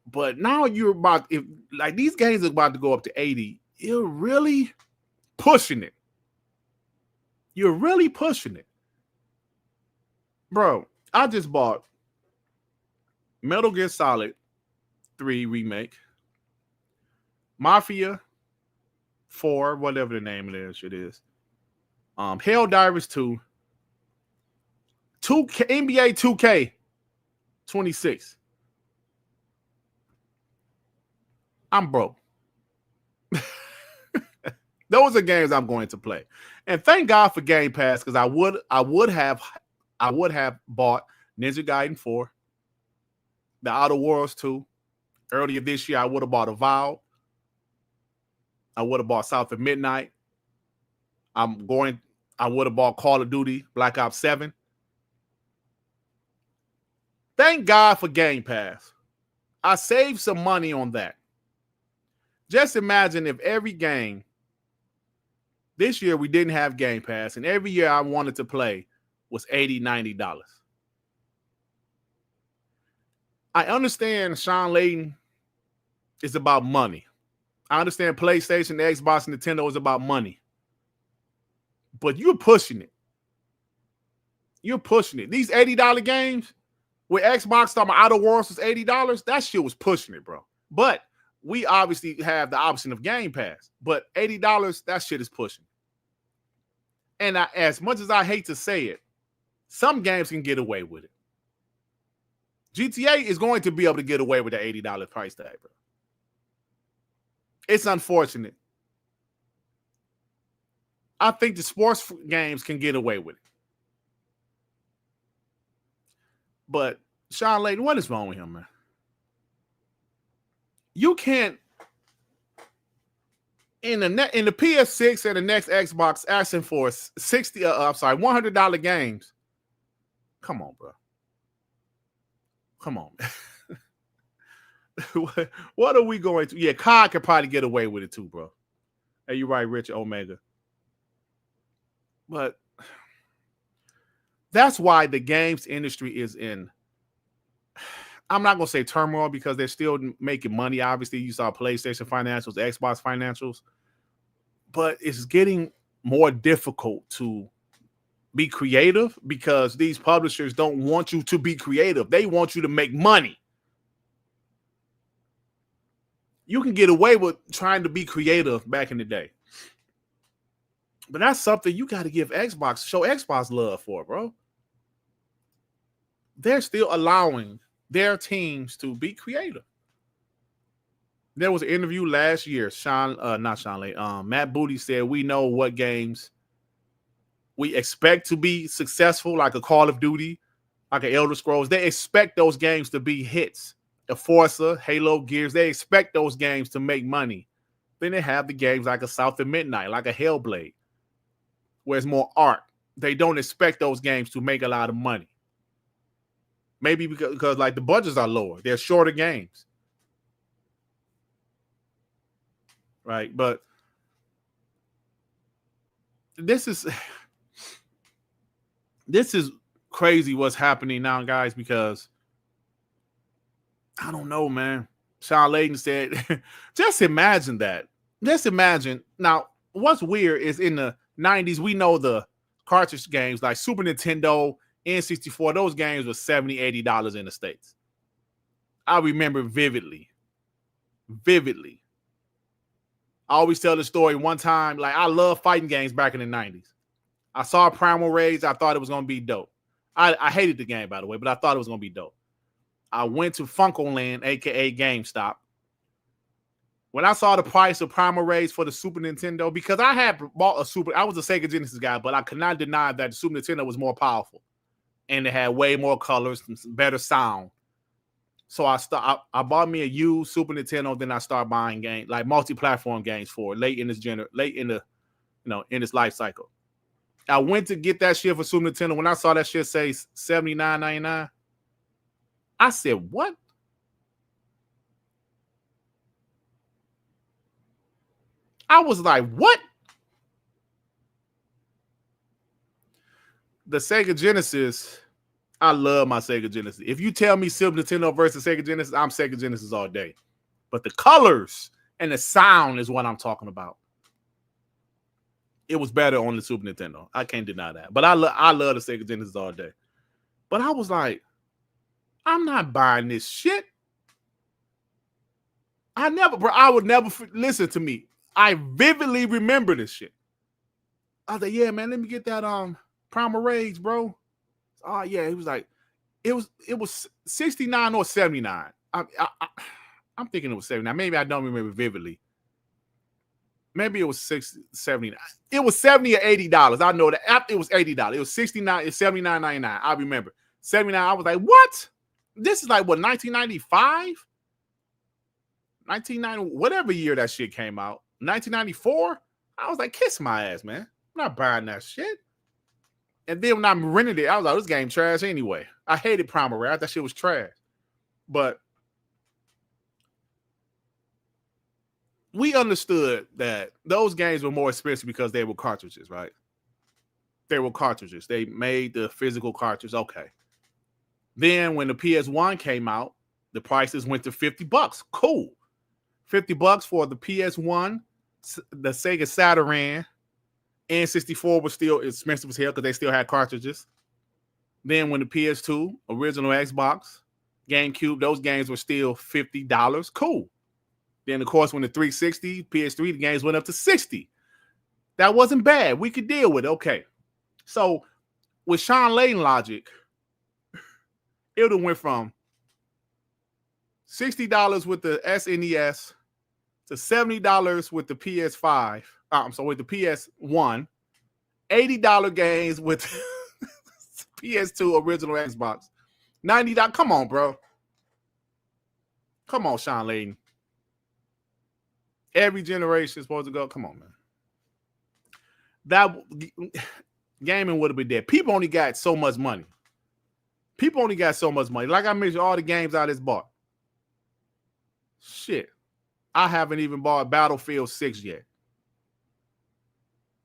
But now you're these games are about to go up to 80. You're really pushing it. You're really pushing it. Bro, I just bought Metal Gear Solid 3 Remake, Mafia 4, whatever the name of that shit is, Helldivers 2, NBA 2K 26. I'm broke. Those are games I'm going to play. And thank God for Game Pass, because I would have bought Ninja Gaiden 4, The Outer Worlds 2. Earlier this year, I would have bought Avowed. I would have bought South at Midnight. I would have bought Call of Duty Black Ops 7. Thank God for Game Pass. I saved some money on that. Just imagine if every game, this year we didn't have Game Pass, and every year I wanted to play was $80, $90. I understand Shawn Layden is about money. I understand PlayStation, Xbox, and Nintendo is about money. But you're pushing it. You're pushing it. These $80 games, where Xbox talking about Outer Worlds was $80, that shit was pushing it, bro. But we obviously have the option of Game Pass. But $80, that shit is pushing. And as much as I hate to say it, some games can get away with it. GTA is going to be able to get away with the $80 price tag, bro. It's unfortunate. I think the sports games can get away with it. But Shawn Layden, what is wrong with him, man? You can't in the PS6 and the next Xbox asking for $100 games. Come on, bro. Come on, man. What are we going to? Yeah, COD could probably get away with it too, bro. Hey, you're right, Richard Omega. But that's why the games industry is in, I'm not going to say turmoil, because they're still making money. Obviously, you saw PlayStation financials, Xbox financials, but it's getting more difficult to be creative because these publishers don't want you to be creative. They want you to make money. You can get away with trying to be creative back in the day. But that's something you got to show Xbox love for, bro. They're still allowing their teams to be creative. There was an interview last year. Matt Booty said, we know what games we expect to be successful, like a Call of Duty, like an Elder Scrolls. They expect those games to be hits. A Forza, Halo, Gears, they expect those games to make money. Then they have the games like a South of Midnight, like a Hellblade, where it's more art. They don't expect those games to make a lot of money. Maybe because like the budgets are lower. They're shorter games. Right? But this is crazy what's happening now, guys, because I don't know, man. Shawn Layden said, just imagine that. Just imagine. Now, what's weird is in the 90s, we know the cartridge games like Super Nintendo, N64, those games were $70, $80 in the States. I remember vividly. Vividly. I always tell the story one time, like I love fighting games back in the 90s. I saw Primal Rage. I thought it was going to be dope. I hated the game, by the way, but I thought it was going to be dope. I went to Funkoland, a.k.a. GameStop. When I saw the price of Primal Rage for the Super Nintendo, because I had bought I was a Sega Genesis guy, but I could not deny that the Super Nintendo was more powerful. And it had way more colors and better sound. So I bought me a used Super Nintendo, then I started buying games, like multi-platform games for late in this life cycle. I went to get that shit for Super Nintendo. When I saw that shit say $79.99, I said, what? I was like, what? The Sega Genesis, I love my Sega Genesis. If you tell me Super Nintendo versus Sega Genesis, I'm Sega Genesis all day. But the colors and the sound is what I'm talking about. It was better on the Super Nintendo. I can't deny that. But I love the Sega Genesis all day. But I was like, I'm not buying this shit. I would never listen to me. I vividly remember this shit. I was like, yeah, man, let me get that Primal Rage, bro. Oh yeah, he was like, it was 69 or 79. I'm thinking it was 79. Maybe I don't remember vividly. Maybe it was 79. It was $70 or $80. I know that after it was $80. It was 69, it's $79.99. I remember. 79. I was like, what? This is like what, 1995? 1990, whatever year that shit came out. 1994. I was like, kiss my ass, man. I'm not buying that shit. And then when I rented it, I was like, this game trash anyway. I hated Primary. I thought that shit was trash. But we understood that those games were more expensive because they were cartridges, right? They were cartridges. They made the physical cartridge. Okay. Then when the PS1 came out, the prices went to $50. Cool. $50 for the PS1, the Sega Saturn, N64 was still expensive as hell because they still had cartridges. Then when the PS2, original Xbox, GameCube, those games were still $50. Cool. Then, of course, when the 360, PS3, the games went up to $60. That wasn't bad. We could deal with it. Okay. So with Shawn Layden logic, it would have went from $60 with the SNES to $70 with the PS5. With the PS1, $80 games with PS2 original Xbox. $90. Come on, bro. Come on, Shawn Layden. Every generation is supposed to go. Come on, man. That gaming would have been dead. People only got so much money. Like I mentioned, all the games I just bought. Shit. I haven't even bought Battlefield 6 yet.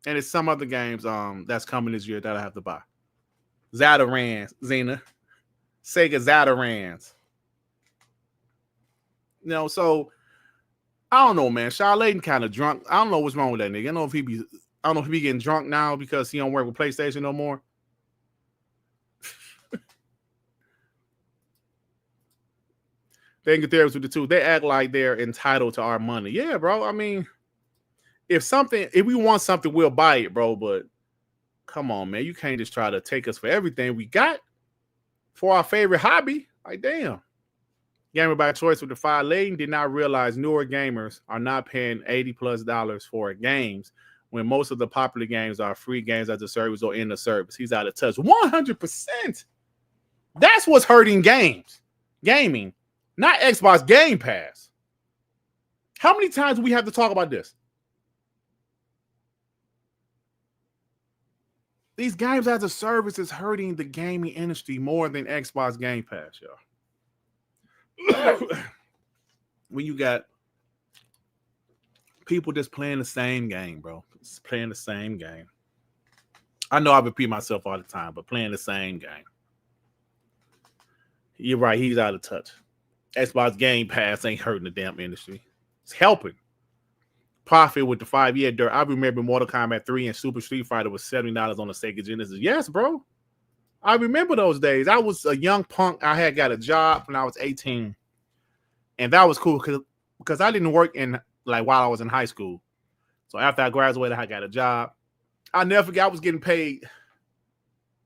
And it's some other games that's coming this year that I have to buy. Zatarans, Xena. Sega Zatarans. So I don't know, man. Shawn Layden kind of drunk. I don't know what's wrong with that nigga. I don't know if he be getting drunk now because he don't work with PlayStation no more. They can get theirs with the two. They act like they're entitled to our money. Yeah, bro. I mean, if we want something, we'll buy it, bro. But come on, man. You can't just try to take us for everything we got for our favorite hobby. Like, damn. Gamer by choice with the fire Layden did not realize newer gamers are not paying $80+ for games when most of the popular games are free games as a service or in the service. He's out of touch. 100%. That's what's hurting gaming, not Xbox Game Pass. How many times do we have to talk about this? These games as a service is hurting the gaming industry more than Xbox Game Pass, y'all. When you got people just playing the same game, bro. Just playing the same game. I know I repeat myself all the time, but playing the same game. You're right, he's out of touch. Xbox Game Pass ain't hurting the damn industry. It's helping. Profit with the 5-year Dirt. I remember Mortal Kombat 3 and Super Street Fighter was $70 on the Sega Genesis. Yes, bro. I remember those days. I was a young punk. I had got a job when I was 18. And that was cool because I didn't work while I was in high school. So after I graduated, I got a job. I'll never forget I was getting paid,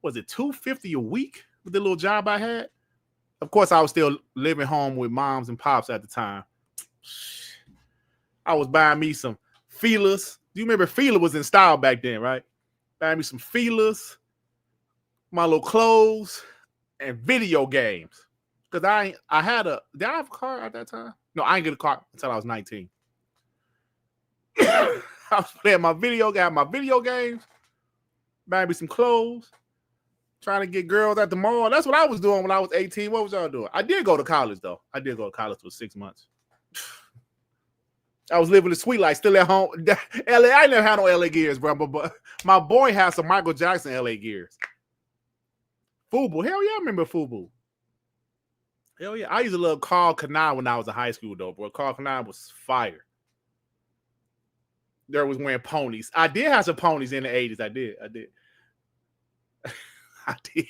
was it $250 a week with the little job I had? Of course, I was still living home with moms and pops at the time. I was buying me some feelers. Do you remember feeler was in style back then, right? Buying me some feelers, my little clothes, and video games. Because did I have a car at that time? No, I didn't get a car until I was 19. I was playing my video games, buying me some clothes, trying to get girls at the mall. That's what I was doing when I was 18. What was y'all doing? I did go to college, though. I did go to college for 6 months. I was living the sweet life, still at home. LA, I never had no LA gears, bro. But my boy had some Michael Jackson LA gears. Fubu. Hell yeah, I remember Fubu. Hell yeah. I used to love Carl Kanai when I was in high school, though, bro. Carl Kanai was fire. There was wearing ponies. I did have some ponies in the 80s. I did. I did.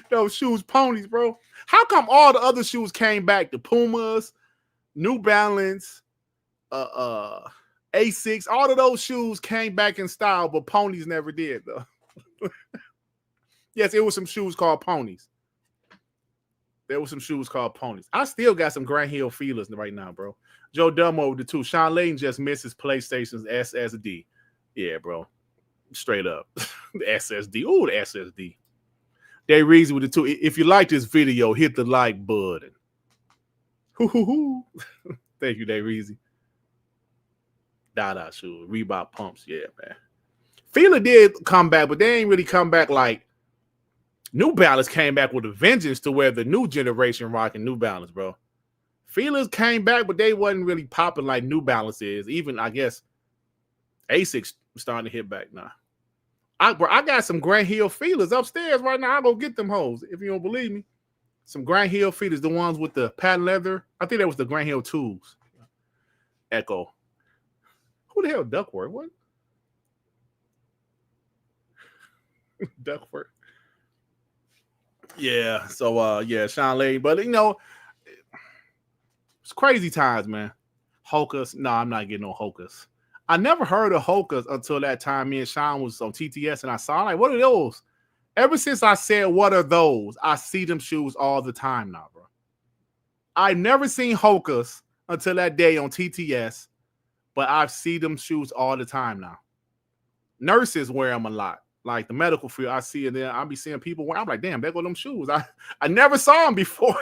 Those shoes, ponies, bro. How come all the other shoes came back? The Pumas, New Balance, A6, all of those shoes came back in style, but ponies never did, though. Yes, it was some shoes called ponies. There were some shoes called ponies. I still got some Grand Hill feelers right now, bro. Joe Dumbo with the two. Shawn Layden just misses PlayStation's SSD. Yeah, bro. Straight up. The SSD. Ooh, the SSD. They Reezy with the two. If you like this video, hit the like button. Thank you, Dave Reezy. Dada shoes, Reebok pumps. Yeah, man. Fila did come back, but they ain't really come back like New Balance came back with a vengeance to where the new generation rocking New Balance, bro. Fila's came back, but they wasn't really popping like New Balance is. Even, I guess, Asics starting to hit back now. I got some Grand Hill Filas upstairs right now. I'll go get them hoes if you don't believe me. Some Grand Hill Filas, the ones with the patent leather. I think that was the Grand Hill Tools. Echo. Who the hell Duckworth? What? Duckworth. Yeah, so yeah, Shawn Layden. But you know, it's crazy times, man. Hokas. No, I'm not getting no Hokas. I never heard of Hokas until that time me and Shawn was on TTS and I saw like, what are those? Ever since I said, what are those? I see them shoes all the time now, bro. I never seen Hokas until that day on TTS, but I see them shoes all the time now. Nurses wear them a lot. Like the medical field, I see it there. I'll be seeing people wear. I'm like, damn, there go them shoes. I never saw them before.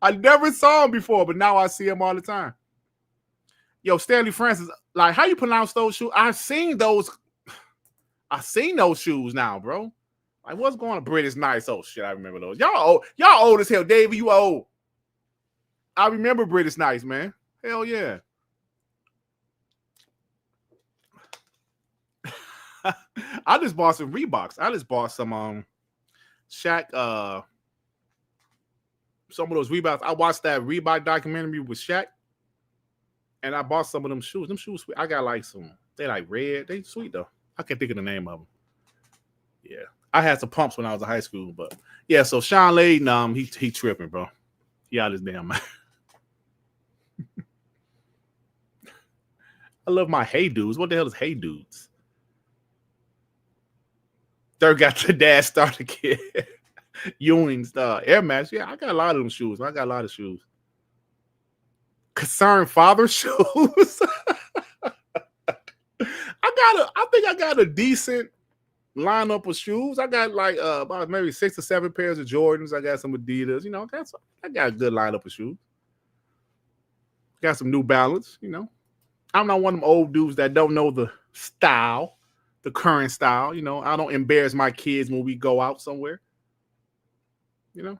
I never saw them before, but now I see them all the time. Yo, Stanley Francis, like, how you pronounce those shoes? I've seen those shoes now, bro. Like, what's going on? British Nice. Oh shit, I remember those. Y'all old as hell. Davey, you old. I remember British Nice, man. Hell yeah. I just bought some Reeboks. I just bought some Shaq, some of those Reeboks. I watched that Reebok documentary with Shaq, and I bought some of them shoes. Them shoes, sweet. I got like some. They like red. They sweet though. I can't think of the name of them. Yeah, I had some pumps when I was in high school, but yeah. So Shawn Layden, he tripping, bro. He out his damn mind. I love my Hey Dudes. What the hell is Hey Dudes? Dirt got the dad starter kit. Ewing's Air Max. Yeah, I got a lot of them shoes. I got a lot of shoes. Concerned father shoes. I think I got a decent lineup of shoes. I got like about maybe 6 or 7 pairs of Jordans. I got some Adidas. You know, I got a good lineup of shoes. Got some New Balance. You know, I'm not one of them old dudes that don't know the style. The current style, you know, I don't embarrass my kids when we go out somewhere, you know.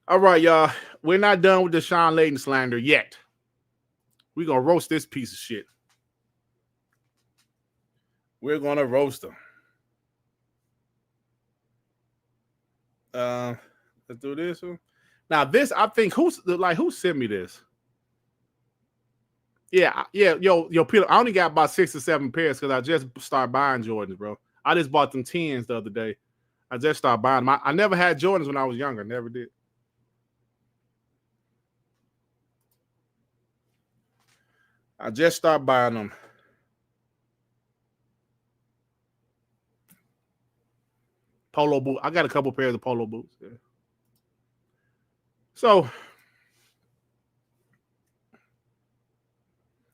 All right, y'all. We're not done with the Shawn Layden slander yet. We're going to roast this piece of shit. We're going to roast him. Let's do this one. Now, this, I think, who sent me this? Yeah, yo, Peter, I only got about 6 or 7 pairs because I just started buying Jordans, bro. I just bought them 10s the other day. I just started buying them. I never had Jordans when I was younger. Never did. I just started buying them. Polo boot. I got a couple pairs of polo boots. Yeah. So,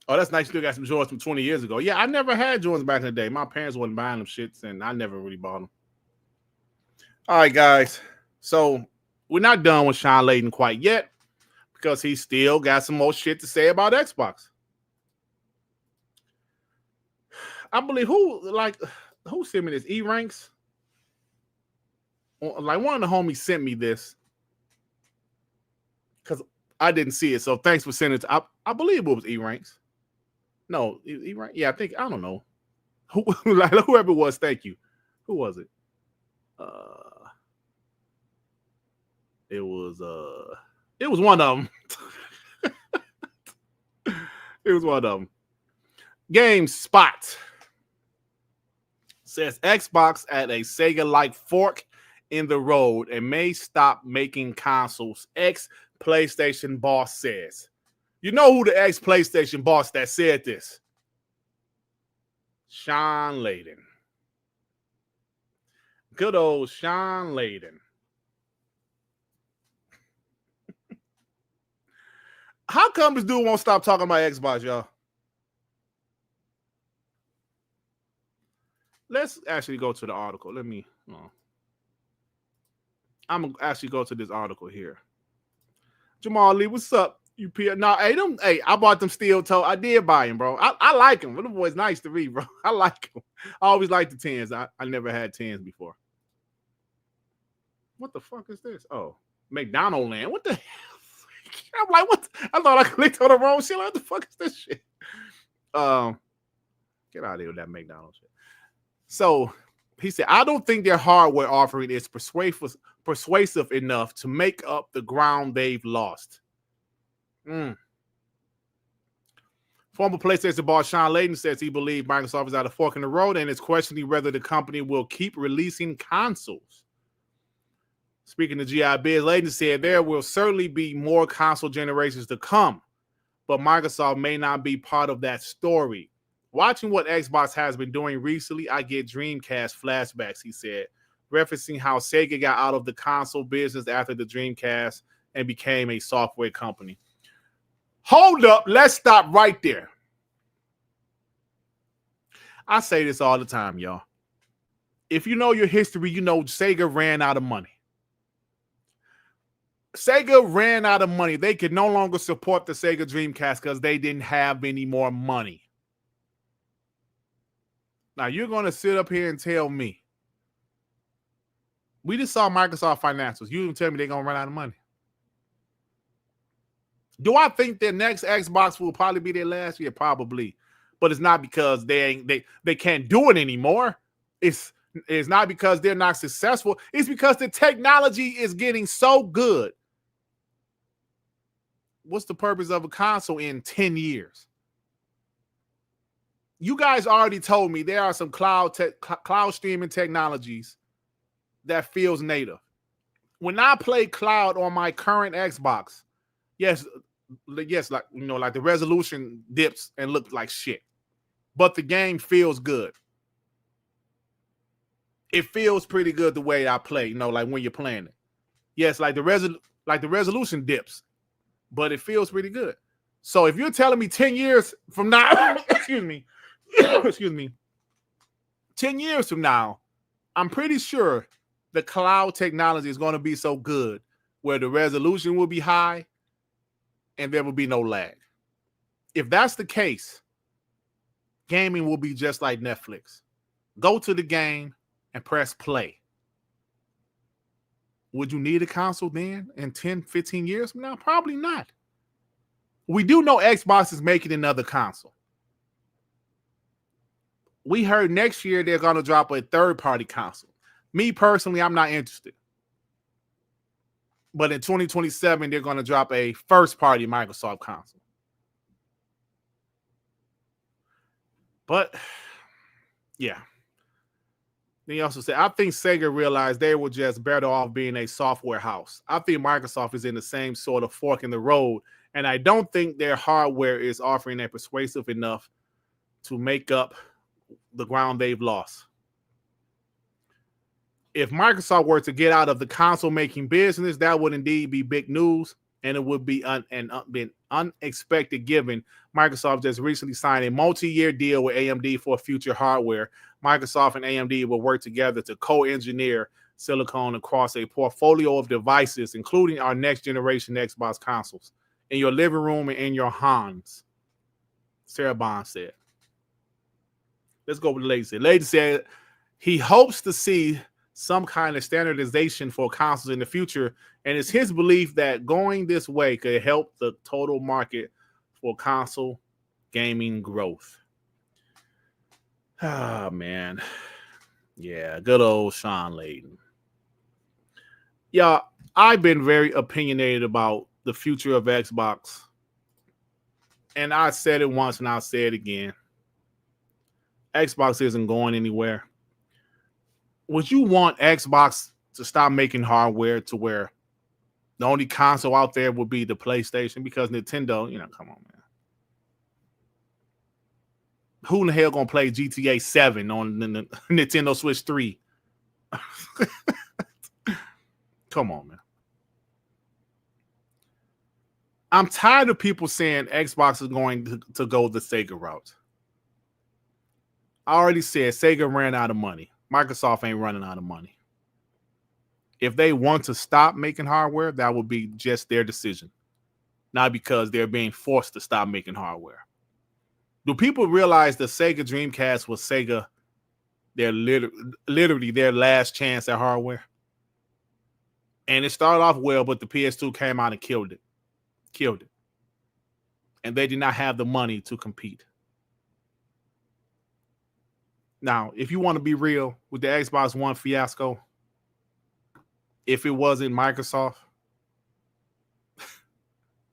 oh, that's nice. You still got some Jordans from 20 years ago. Yeah, I never had Jordans back in the day. My parents wasn't buying them shits, and I never really bought them. All right, guys. So, we're not done with Shawn Layden quite yet because he still got some more shit to say about Xbox. I believe who sent me this? E-Ranks? Like one of the homies sent me this because I didn't see it. So thanks for sending it. I believe it was E-Ranks. No, E-Ranks. Yeah, I don't know. Whoever it was, thank you. Who was it? It was one of them. It was one of them. GameSpot says Xbox at a Sega-like fork in the road and may stop making consoles. Ex-PlayStation boss says. You know who the ex-PlayStation boss that said this? Shawn Layden. Good old Shawn Layden. How come this dude won't stop talking about Xbox, y'all? Let's actually go to the article. I'm going to actually go to this article here. Jamal Lee, what's up? No, hey, I bought them steel toe. I did buy them, bro. I like them. Them boys nice to read, bro. I like them. I always liked the 10s. I never had 10s before. What the fuck is this? Oh, McDonald Land. What the hell? I'm like, what? I thought I clicked on the wrong shit. What the fuck is this shit? Get out of here with that McDonald's shit. So he said, I don't think their hardware offering is persuasive enough to make up the ground they've lost. Former PlayStation boss Shawn Layden says he believes Microsoft is at a fork in the road and is questioning whether the company will keep releasing consoles. Speaking to GI Biz, Layden said there will certainly be more console generations to come, but Microsoft may not be part of that story. Watching what Xbox has been doing recently, I get Dreamcast flashbacks, he said, referencing how Sega got out of the console business after the Dreamcast and became a software company. Hold up, let's stop right there. I say this all the time, y'all. If you know your history, you know Sega ran out of money. Sega ran out of money. They could no longer support the Sega Dreamcast because they didn't have any more money. Now, you're going to sit up here and tell me. We just saw Microsoft financials. You didn't tell me they're going to run out of money. Do I think their next Xbox will probably be their last year? Probably. But it's not because they can't do it anymore. It's not because they're not successful. It's because the technology is getting so good. What's the purpose of a console in 10 years? You guys already told me there are some cloud streaming technologies that feels native. When I play cloud on my current Xbox, yes, like the resolution dips and looks like shit, but the game feels good. It feels pretty good the way I play, like when you're playing it. Yes, like the resolution dips, but it feels pretty good. So if you're telling me 10 years from now, excuse me, 10 years from now, I'm pretty sure the cloud technology is going to be so good where the resolution will be high and there will be no lag. If that's the case, gaming will be just like Netflix. Go to the game and press play. Would you need a console then in 10, 15 years from now? Probably not. We do know Xbox is making another console. We heard next year they're going to drop a third-party console. Me personally, I'm not interested. But in 2027, they're going to drop a first-party Microsoft console. But, yeah. Then he also said, I think Sega realized they were just better off being a software house. I think Microsoft is in the same sort of fork in the road, and I don't think their hardware is offering a persuasive enough to make up the ground they've lost. If Microsoft were to get out of the console-making business, that would indeed be big news, and it would be an unexpected given Microsoft just recently signed a multi-year deal with AMD for future hardware. Microsoft and AMD will work together to co-engineer silicon across a portfolio of devices, including our next-generation Xbox consoles, in your living room and in your hands, Sarah Bond said. Let's go with the lady said. Lady said he hopes to see some kind of standardization for consoles in the future, and it's his belief that going this way could help the total market for console gaming growth. Ah, man. Yeah, good old Shawn Layden. Yeah, I've been very opinionated about the future of Xbox, and I said it once and I'll say it again. Xbox isn't going anywhere. Would you want Xbox to stop making hardware to where the only console out there would be the PlayStation? Because Nintendo, come on, man. Who in the hell gonna play GTA 7 on the Nintendo Switch 3? Come on, man. I'm tired of people saying Xbox is going to go the Sega route. I already said Sega ran out of money. Microsoft ain't running out of money. If they want to stop making hardware, that would be just their decision. not because they're being forced to stop making hardware. Do people realize the Sega Dreamcast was Sega, their literally their last chance at hardware? And it started off well, but the PS2 came out and killed it. And they did not have the money to compete. Now, if you want to be real with the Xbox One fiasco, if it wasn't Microsoft,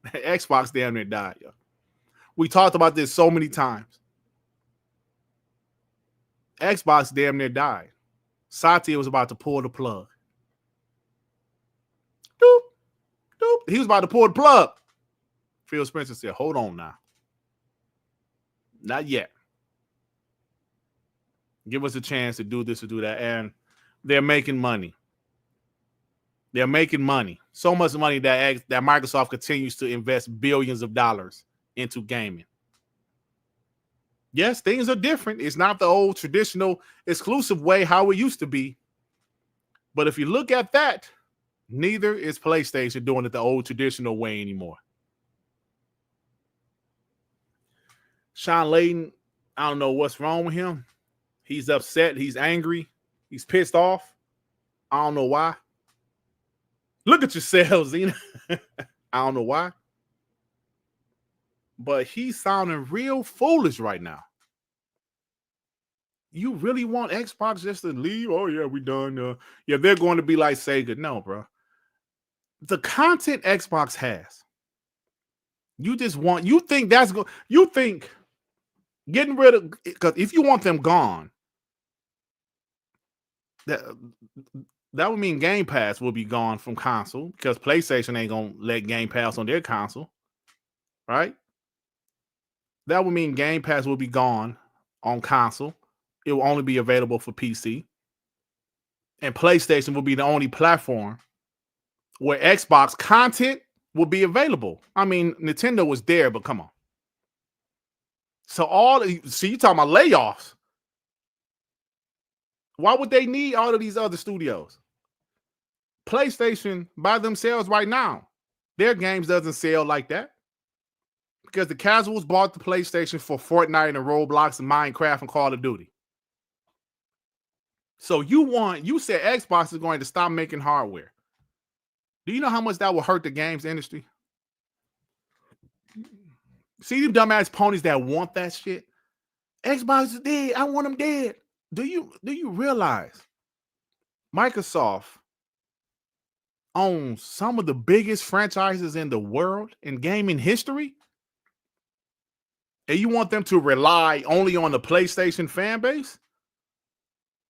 Xbox damn near died, yo. We talked about this so many times. Xbox damn near died. Satya was about to pull the plug. Doop, doop. He was about to pull the plug. Phil Spencer said, hold on now. Not yet. Give us a chance to do this or do that. And they're making money. They're making money. So much money that Microsoft continues to invest billions of dollars into gaming. Yes, things are different. It's not the old traditional exclusive way how it used to be. But if you look at that, neither is PlayStation doing it the old traditional way anymore. Shawn Layden, I don't know what's wrong with him. He's upset. He's angry. He's pissed off. I don't know why. Look at yourselves, Zena. I don't know why. But he's sounding real foolish right now. You really want Xbox just to leave? Oh, yeah, we done. Yeah, they're going to be like Sega. No, bro. The content Xbox has, you think that's good. You think getting rid of, because if you want them gone, that would mean Game Pass will be gone from console because PlayStation ain't going to let Game Pass on their console, right? That would mean Game Pass will be gone on console. It will only be available for PC. And PlayStation will be the only platform where Xbox content will be available. I mean, Nintendo was there, but come on. So you talking about layoffs. Why would they need all of these other studios? PlayStation by themselves right now, their games doesn't sell like that because the casuals bought the PlayStation for Fortnite and Roblox and Minecraft and Call of Duty. So you said Xbox is going to stop making hardware. Do you know how much that will hurt the games industry? See them dumbass ponies that want that shit? Xbox is dead. I want them dead. Do you realize Microsoft owns some of the biggest franchises in the world in gaming history? And you want them to rely only on the PlayStation fan base?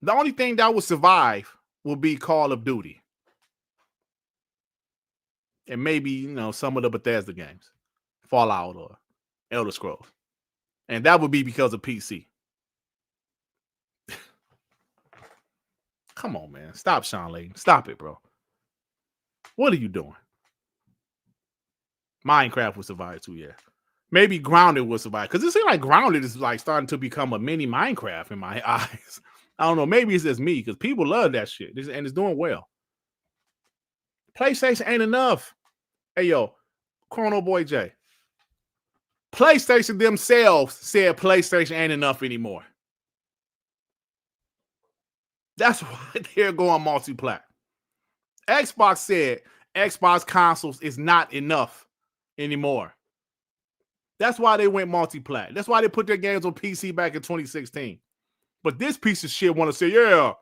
The only thing that will survive will be Call of Duty. And maybe, some of the Bethesda games. Fallout or Elder Scrolls. And that would be because of PC. Come on, man. Stop, Shawn Layden. Stop it, bro. What are you doing? Minecraft will survive too, yeah. Maybe Grounded will survive. Because it seems like Grounded is like starting to become a mini Minecraft in my eyes. I don't know. Maybe it's just me because people love that shit. And it's doing well. PlayStation ain't enough. Hey, yo, Chrono Boy J. PlayStation themselves said PlayStation ain't enough anymore. That's why they're going multi-plat. Xbox said Xbox consoles is not enough anymore. That's why they went multi-plat. That's why they put their games on PC back in 2016. But this piece of shit want to say, yeah,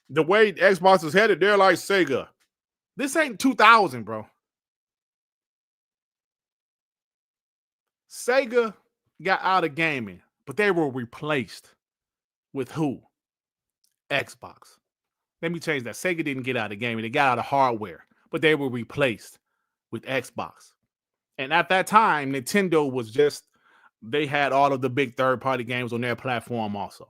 the way Xbox is headed, they're like Sega. This ain't 2000, bro. Sega got out of gaming, but they were replaced with who? Xbox. Let me change that. Sega didn't get out of gaming. They got out of hardware, but they were replaced with Xbox. And at that time, Nintendo was they had all of the big third-party games on their platform also.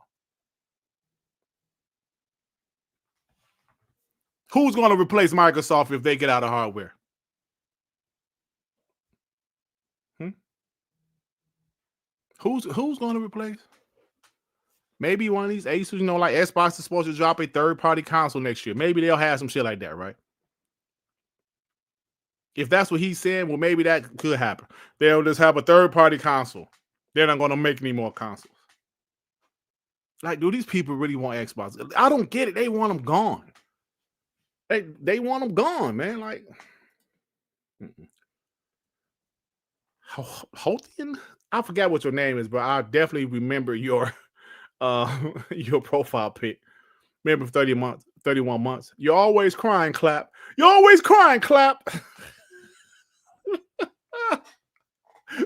Who's going to replace Microsoft if they get out of hardware? Who's going to replace? Maybe one of these Asus, like Xbox is supposed to drop a third-party console next year. Maybe they'll have some shit like that, right? If that's what he's saying, well, maybe that could happen. They'll just have a third-party console. They're not going to make any more consoles. Like, do these people really want Xbox? I don't get it. They want them gone. They want them gone, man. Like, Holtian? I forgot what your name is, but I definitely remember your profile pic. Remember 31 months. You're always crying, clap. You're always crying, clap.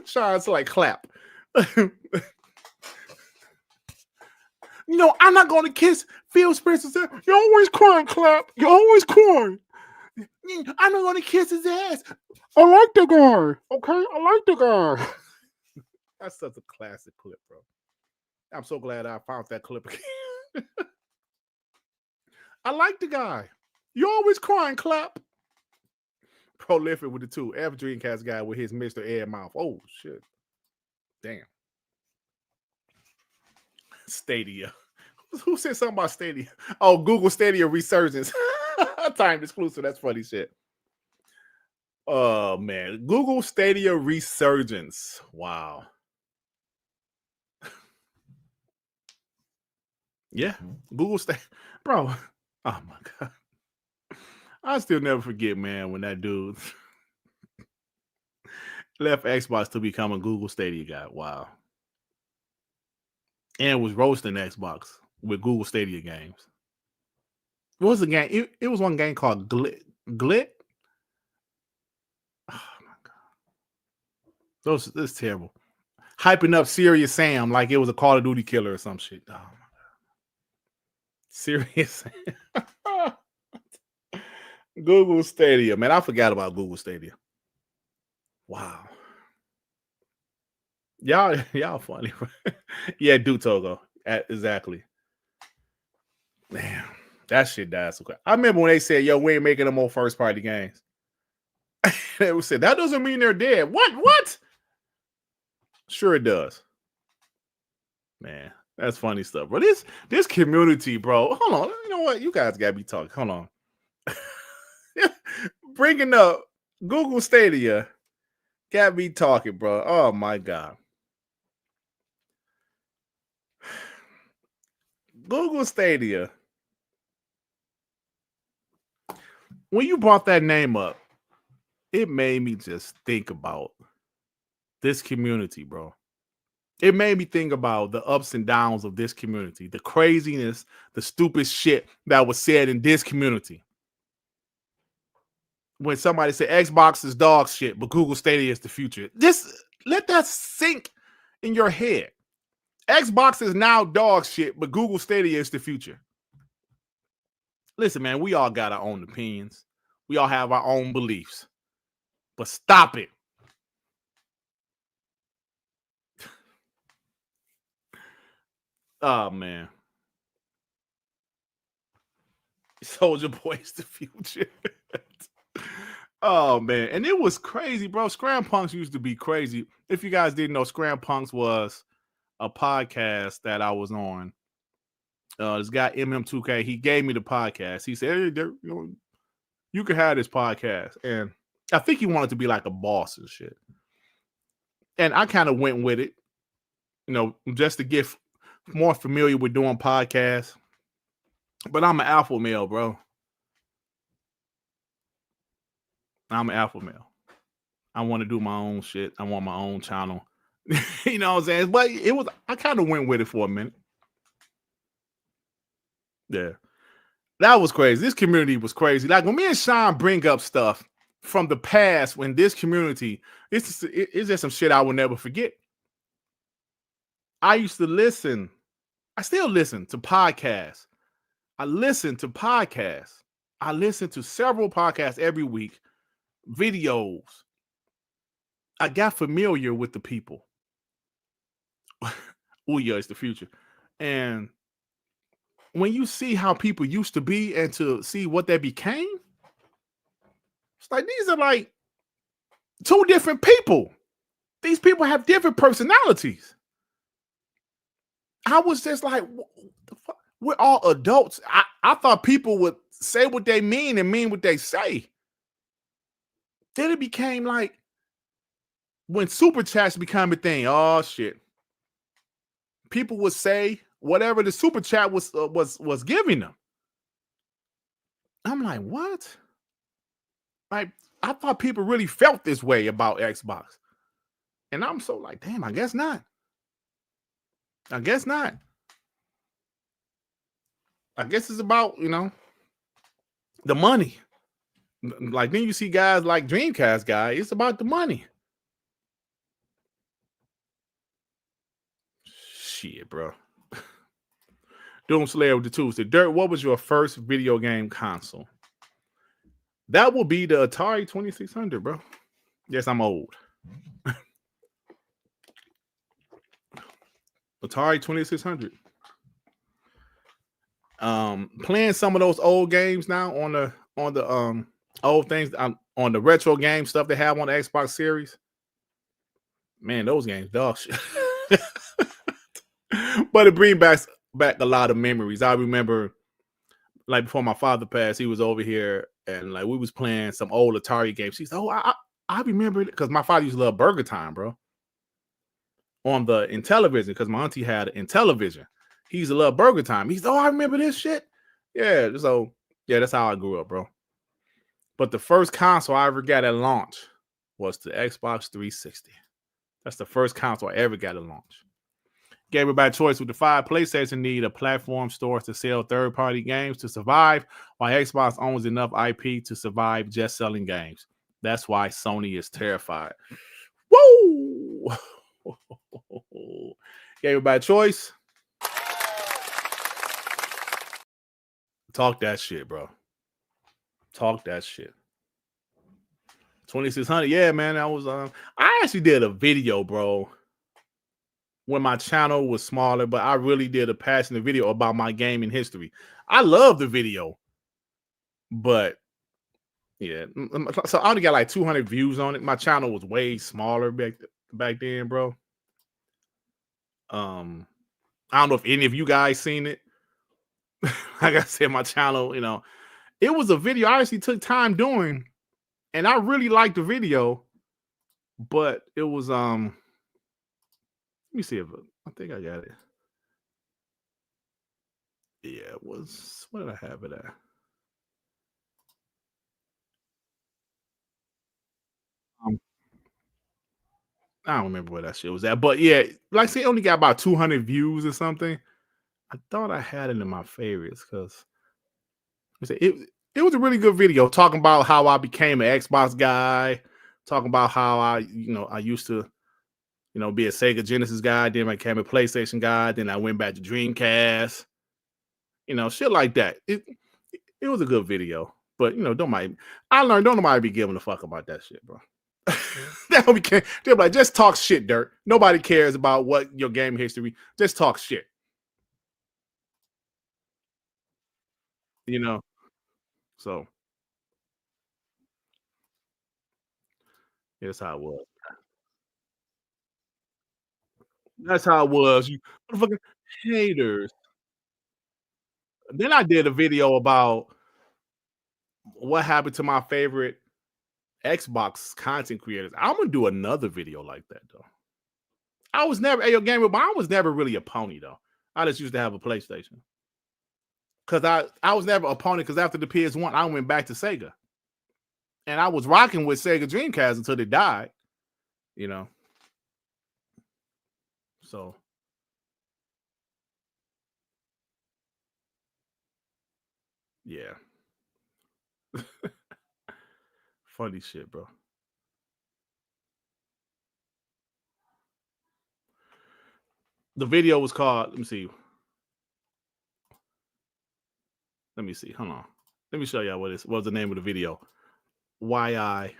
Sean's like, clap. I'm not going to kiss Phil Spencer's ass. You're always crying, clap. You're always crying. I'm not going to kiss his ass. I like the guy. Okay, I like the guy. That's such a classic clip, bro. I'm so glad I found that clip again. I like the guy. You're always crying, clap. Prolific with the two. F Dreamcast guy with his Mr. Air mouth. Oh, shit. Damn. Stadia. Who said something about Stadia? Oh, Google Stadia resurgence. Timed exclusive. That's funny shit. Oh, man. Google Stadia resurgence. Wow. Yeah. Google Stadia. Bro. Oh, my God. I still never forget, man, when that dude left Xbox to become a Google Stadia guy. Wow. And was roasting Xbox with Google Stadia games. What was the game? It was one game called Glit. Oh my God. This is terrible. Hyping up Serious Sam like it was a Call of Duty killer or some shit. Oh my God. Serious Sam. Google Stadia. Man, I forgot about Google Stadia. Wow. Y'all funny. Yeah, do Togo. Exactly. Man, that shit died so quick. I remember when they said, yo, we ain't making no more first party games. They would say, that doesn't mean they're dead. What? Sure it does. Man, that's funny stuff. But this community, bro. Hold on. You know what? You guys gotta be talking. Hold on. Bringing up Google Stadia. Got me talking, bro. Oh my God. Google Stadia. When you brought that name up, it made me just think about this community, bro. It made me think about the ups and downs of this community, the craziness, the stupid shit that was said in this community. When somebody said Xbox is dog shit, but Google Stadia is the future. Just let that sink in your head. Xbox is now dog shit, but Google Stadia is the future. Listen, man, we all got our own opinions. We all have our own beliefs. But stop it. Oh, man. Soldier Boy is the future. Oh, man. And it was crazy, bro. Scram Punks used to be crazy. If you guys didn't know, Scram Punks was a podcast that I was on. This guy, MM2K, he gave me the podcast. He said, hey, you can have this podcast. And I think he wanted to be like a boss and shit. And I kind of went with it, just to get more familiar with doing podcasts. But I'm an alpha male, bro. I'm an alpha male. I want to do my own shit. I want my own channel. You know what I'm saying? But I kind of went with it for a minute. Yeah. That was crazy. This community was crazy. Like when me and Sean bring up stuff from the past, when this community, it's just some shit I will never forget. I used to listen. I still listen to podcasts. I listen to podcasts. I listen to several podcasts every week, videos. I got familiar with the people. Oh, yeah, it's the future. And when you see how people used to be and to see what they became, it's like these are like two different people. These people have different personalities. I was just like, what the fuck? We're all adults. I thought people would say what they mean and mean what they say. Then it became like when super chats became a thing. Oh shit! People would say whatever the super chat was giving them. I'm like, what? Like, I thought people really felt this way about Xbox, and I'm so like, damn. I guess not. I guess not. I guess it's about, the money. Like, then you see guys like Dreamcast guy. It's about the money. Shit, bro. Doomslayer with the Tuesday. Dirt, what was your first video game console? That will be the Atari 2600, bro. Yes, I'm old. Atari 2600. Playing some of those old games now on the old things, on the retro game stuff they have on the Xbox series. Man, those games, dog shit. But it brings back a lot of memories. I remember, like, before my father passed, he was over here and like we was playing some old Atari games. He said, "Oh, I remember it," because my father used to love Burger Time, bro. On the Intellivision, because my auntie had an Intellivision. He used to love Burger Time. He said, "Oh, I remember this shit." Yeah, so yeah, that's how I grew up, bro. But the first console I ever got at launch was the Xbox 360. That's the first console I ever got at launch. Gave everybody choice with the 5. PlayStation need a platform store to sell third-party games to survive, while Xbox owns enough IP to survive just selling games. That's why Sony is terrified. Woo! Gave everybody choice. Talk that shit, bro. Talk that shit. 2600. Yeah, man. That was I actually did a video, bro, when my channel was smaller, but I really did a passionate video about my gaming history. I love the video, but yeah. So I only got like 200 views on it. My channel was way smaller back then, bro. I don't know if any of you guys seen it. Like I said, my channel, it was a video I actually took time doing, and I really liked the video, but it was let me see if I think I got it. Yeah, it was, what did I have it at? I don't remember where that shit was at, but yeah, like I said, it only got about 200 views or something. I thought I had it in my favorites because it was a really good video talking about how I became an Xbox guy, talking about how I used to, be a Sega Genesis guy, then I became a PlayStation guy, then I went back to Dreamcast, shit like that. It was a good video, but don't mind. I learned don't nobody be giving a fuck about that shit, bro. They're like, just talk shit, Dirt. Nobody cares about what your game history. Just talk shit. So that's how it was. That's how it was. You motherfucking haters. Then I did a video about what happened to my favorite Xbox content creators. I'm gonna do another video like that though. I was never a gamer, but I was never really a pony though. I just used to have a PlayStation. Cause I was never a pony because after the PS1, I went back to Sega. And I was rocking with Sega Dreamcast until they died, So yeah. Funny shit, bro. The video was called, let me see. Hold on. Let me show y'all what was the name of the video. Why I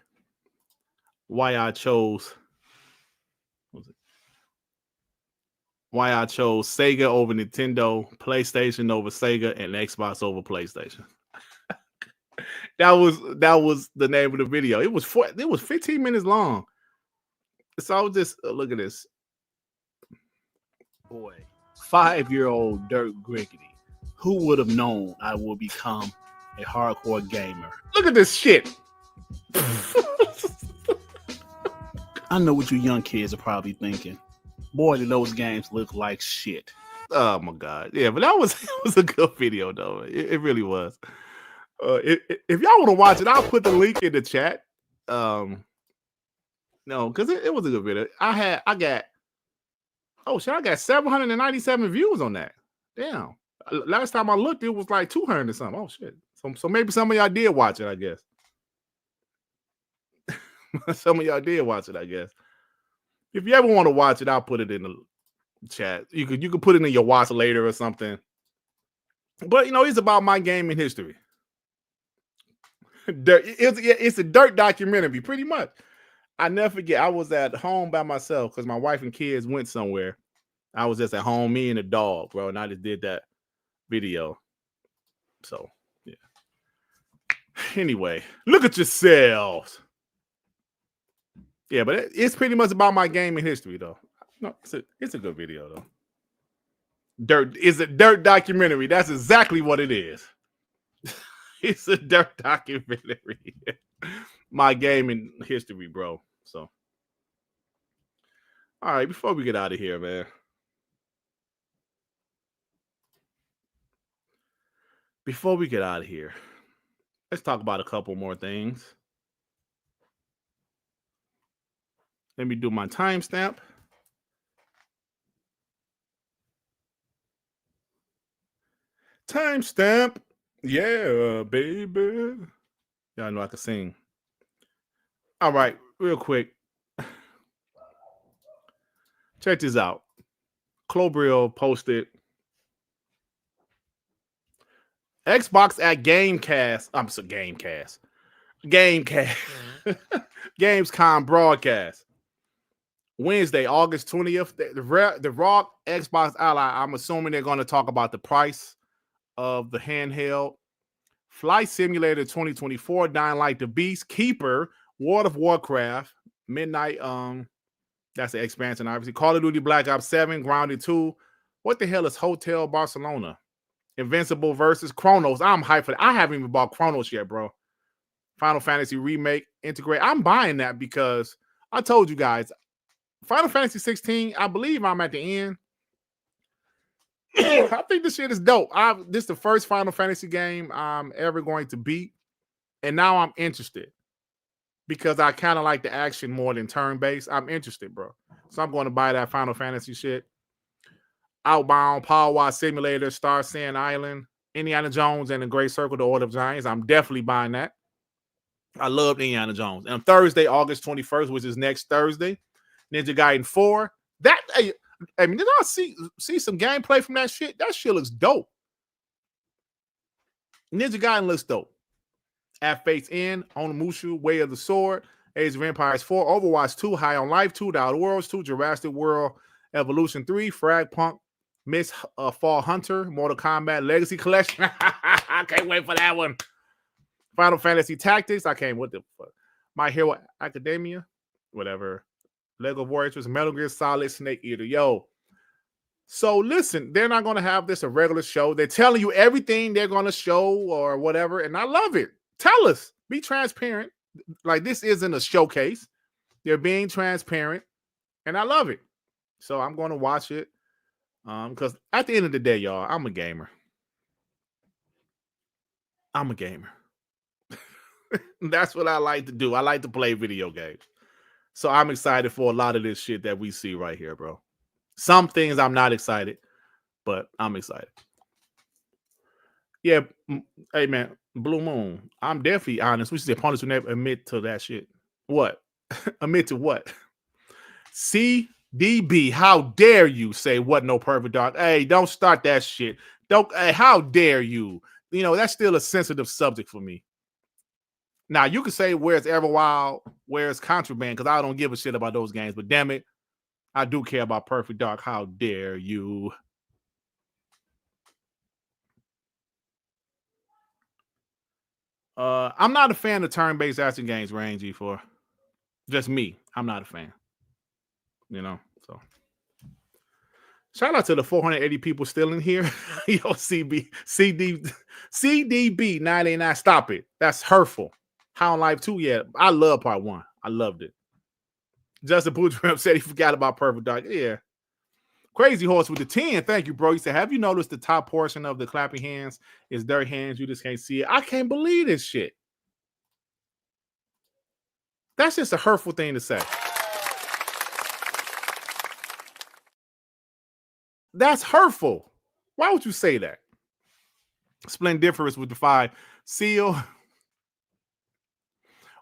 chose Sega over Nintendo, PlayStation over Sega, and Xbox over PlayStation. that was the name of the video. It was 15 minutes long. So I was just look at this. Boy, 5-year-old Dirt Griggity. Who would have known I would become a hardcore gamer? Look at this shit. I know what you young kids are probably thinking. Boy, do those games look like shit. Oh my god, yeah, but that was a good video though. It really was. If y'all want to watch it, I'll put the link in the chat. No, because it was a good video. I got 797 views on that. Damn. Last time I looked, it was like 200 or something. Oh shit. So maybe some of y'all did watch it, I guess. Some of y'all did watch it, I guess. If you ever want to watch it, I'll put it in the chat. You could put it in your watch later or something. But it's about my gaming history. It's a dirt documentary, pretty much. I never forget. I was at home by myself because my wife and kids went somewhere. I was just at home, me and the dog, bro, and I just did that video. So yeah. Anyway, look at yourselves. Yeah, but it's pretty much about my gaming history, though. No, it's a good video, though. It's a dirt documentary. That's exactly what it is. It's a dirt documentary. My gaming history, bro. So, all right, before we get out of here, man. Before we get out of here, let's talk about a couple more things. Let me do my timestamp. Timestamp. Yeah, baby. Y'all know I can sing. All right, real quick. Check this out. Clobriel posted Xbox at Gamecast. I'm sorry, Gamecast. Gamescom broadcast. Wednesday, August 20th. The Raw Xbox Ally. I'm assuming they're going to talk about the price of the handheld. Flight Simulator 2024, Dying Light the Beast, Keeper, World of Warcraft, Midnight, that's the expansion, obviously. Call of Duty Black Ops 7, Grounded 2. What the hell is Hotel Barcelona? Invincible versus Chronos. I'm hyped for that. I haven't even bought Chronos yet, bro. Final Fantasy Remake, Integrate. I'm buying that because I told you guys, Final Fantasy 16, I believe I'm at the end. I think this shit is dope. This is the first Final Fantasy game I'm ever going to beat. And now I'm interested because I kind of like the action more than turn-based. I'm interested, bro. So I'm going to buy that Final Fantasy shit. Outbound, Power Wash Simulator, Star Sand Island, Indiana Jones and the Great Circle, The Order of Giants. I'm definitely buying that. I love Indiana Jones. And Thursday, August 21st, which is next Thursday, Ninja Gaiden 4. I mean, did I see some gameplay from that shit? That shit looks dope. Ninja Gaiden looks dope. At Fate's End, Onimusha, Way of the Sword, Age of Empires 4, Overwatch 2, High on Life 2, The Outer Worlds 2, Jurassic World Evolution 3, Fragpunk, Miss Fall Hunter, Mortal Kombat Legacy Collection. I can't wait for that one. Final Fantasy Tactics. I can't. What the fuck? My Hero Academia. Whatever. Lego Warriors, Metal Gear Solid, Snake Eater. Yo. So listen, they're not going to have this a regular show. They're telling you everything they're going to show or whatever. And I love it. Tell us. Be transparent. Like this isn't a showcase. They're being transparent. And I love it. So I'm going to watch it. Because at the end of the day, y'all, I'm a gamer. That's what I like to do. I like to play video games. So I'm excited for a lot of this shit that we see right here, bro. Some things I'm not excited, but I'm excited. Yeah, hey man, Blue Moon. I'm definitely honest. We see opponents who never admit to that shit. What? Admit to what? CDB, how dare you say what no perfect dog? Hey, don't start that shit. Hey, how dare you? You know, that's still a sensitive subject for me. Now, you can say where's Everwild, where's Contraband, because I don't give a shit about those games. But damn it, I do care about Perfect Dark. How dare you? I'm not a fan of turn-based action games, Rain G4. Just me. I'm not a fan. You know, so. Shout out to the 480 people still in here. Yo, CDB 99. Stop it. That's hurtful. How on Life 2, yeah. I love part 1. I loved it. Justin Boudreaux said he forgot about Perfect Dark. Yeah. Crazy Horse with the 10. Thank you, bro. He said, have you noticed the top portion of the clapping hands is their hands? You just can't see it. I can't believe this shit. That's just a hurtful thing to say. That's hurtful. Why would you say that? Splendiferous with the 5. Seal.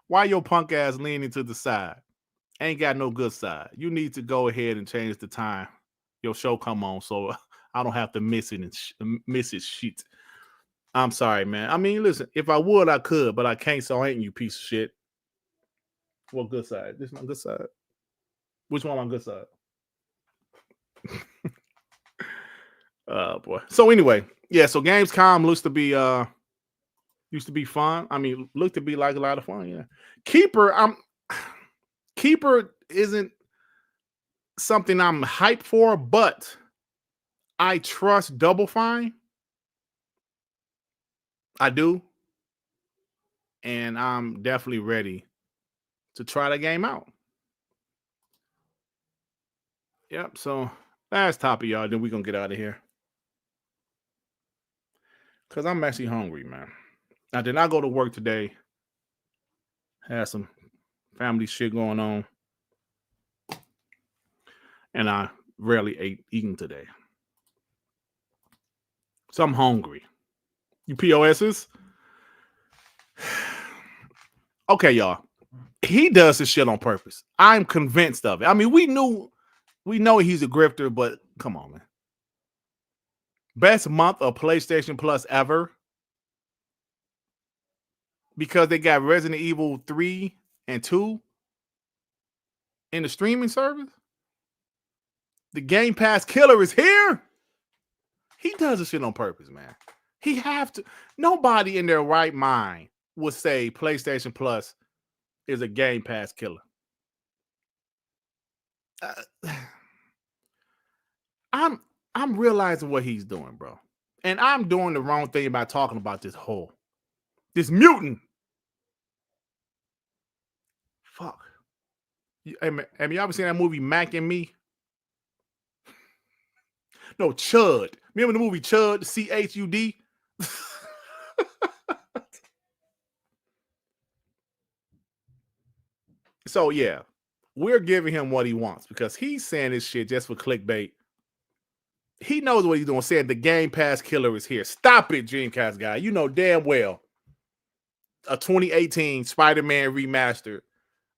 Why your punk ass leaning to the side? Ain't got no good side. You need to go ahead and change the time your show come on so I don't have to miss it shit. I'm sorry, man. I mean, listen, if I would, I could, but I can't, so I ain't, you piece of shit. What good side? This is my good side. Which one my good side? Oh boy. So anyway, yeah, so Gamescom looks to be used to be fun. I mean, looked to be like a lot of fun, yeah. Keeper isn't something I'm hyped for, but I trust Double Fine. I do. And I'm definitely ready to try the game out. Yep, so last topic, y'all, then we're going to get out of here. Because I'm actually hungry, man. I did not go to work today. Had some family shit going on. And I rarely eaten today. So I'm hungry. You POSs? Okay, y'all. He does this shit on purpose. I'm convinced of it. I mean, we know he's a grifter, but come on, man. Best month of PlayStation Plus ever. Because they got Resident Evil 3 and 2 in the streaming service. The Game Pass killer is here. He does this shit on purpose, man. He have to. Nobody in their right mind would say PlayStation Plus is a Game Pass killer. I'm realizing what he's doing, bro. And I'm doing the wrong thing by talking about this mutant. Fuck. Have you ever seen that movie Mac and Me? No, Chud. Remember the movie Chud, CHUD? So, yeah, we're giving him what he wants because he's saying this shit just for clickbait. He knows what he's doing, saying the Game Pass killer is here. Stop it, Dreamcast guy. You know damn well a 2018 Spider-Man remastered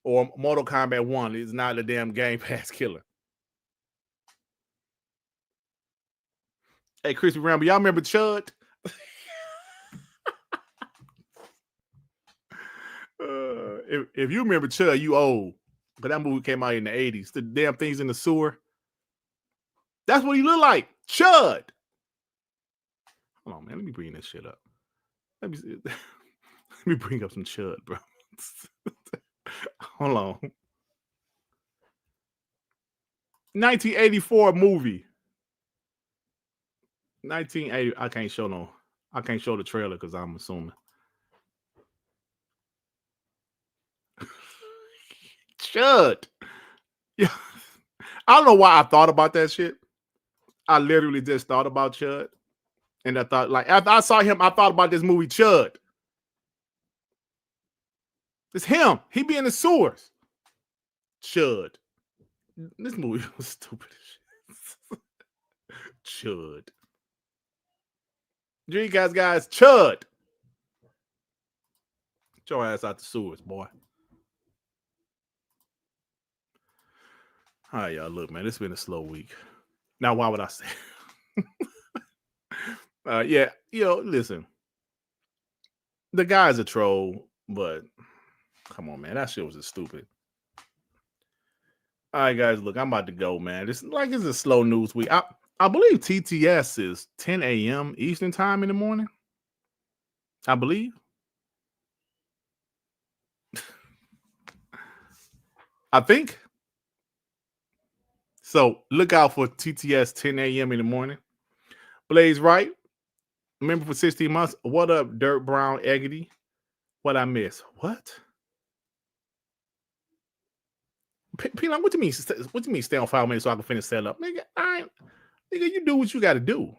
or Mortal Kombat 1 is not a damn Game Pass killer. Hey, Crispy Rambo, y'all remember Chud? If you remember Chud, you old. But that movie came out in the 80s. The damn things in the sewer. That's what he looked like. Chud. Hold on, man. Let me bring this shit up. Let me bring up some Chud, bro. Hold on. 1984 movie. 1980. I can't show the trailer because I'm assuming. Chud. Yeah. I don't know why I thought about that shit. I literally just thought about Chud. And I thought, like, after I saw him, I thought about this movie, Chud. It's him. He be in the sewers. Chud. This movie was stupid as shit. Chud. Dreamcast guys, Chud. Get your ass out the sewers, boy. All right, y'all. Look, man, it's been a slow week. Now, why would I say? Yeah, listen. The guy's a troll, but come on, man. That shit was just stupid. All right, guys, look, I'm about to go, man. It's a slow news week. I believe TTS is 10 a.m. Eastern time in the morning. I believe. I think. So look out for TTS 10 a.m. in the morning. Blaze Wright, member for 16 months. What up, Dirt Brown Eggity? What I miss? What? P-Line, what do you mean? What do you mean stay on 5 minutes so I can finish setting up? Nigga, nigga, you do what you got to do. What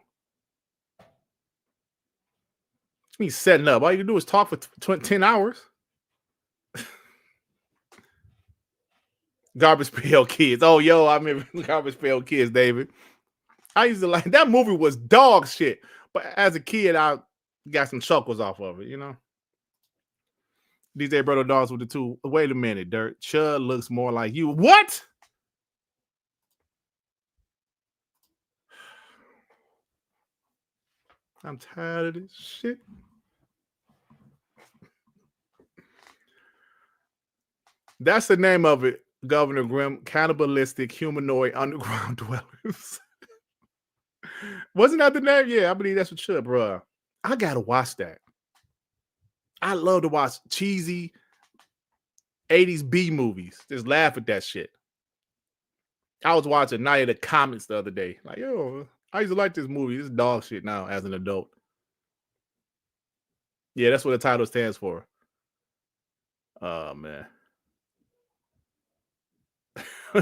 you mean setting up? All you can do is talk for 10 hours. Garbage Pail Kids. Oh, yo, I remember Garbage Pail Kids, David. I used to like that movie was dog shit. But as a kid, I got some chuckles off of it, you know. DJ Brother Dogs with the 2. Wait a minute, Dirt. Chud looks more like you. What? I'm tired of this shit. That's the name of it, Governor Grimm. Cannibalistic humanoid underground dwellers. Wasn't that the name? Yeah, I believe that's what Chud, bro. I gotta watch that. I love to watch cheesy 80s B movies. Just laugh at that shit. I was watching Night of the Comets the other day. Like, yo, I used to like this movie. This is dog shit now as an adult. Yeah, that's what the title stands for. Oh, man.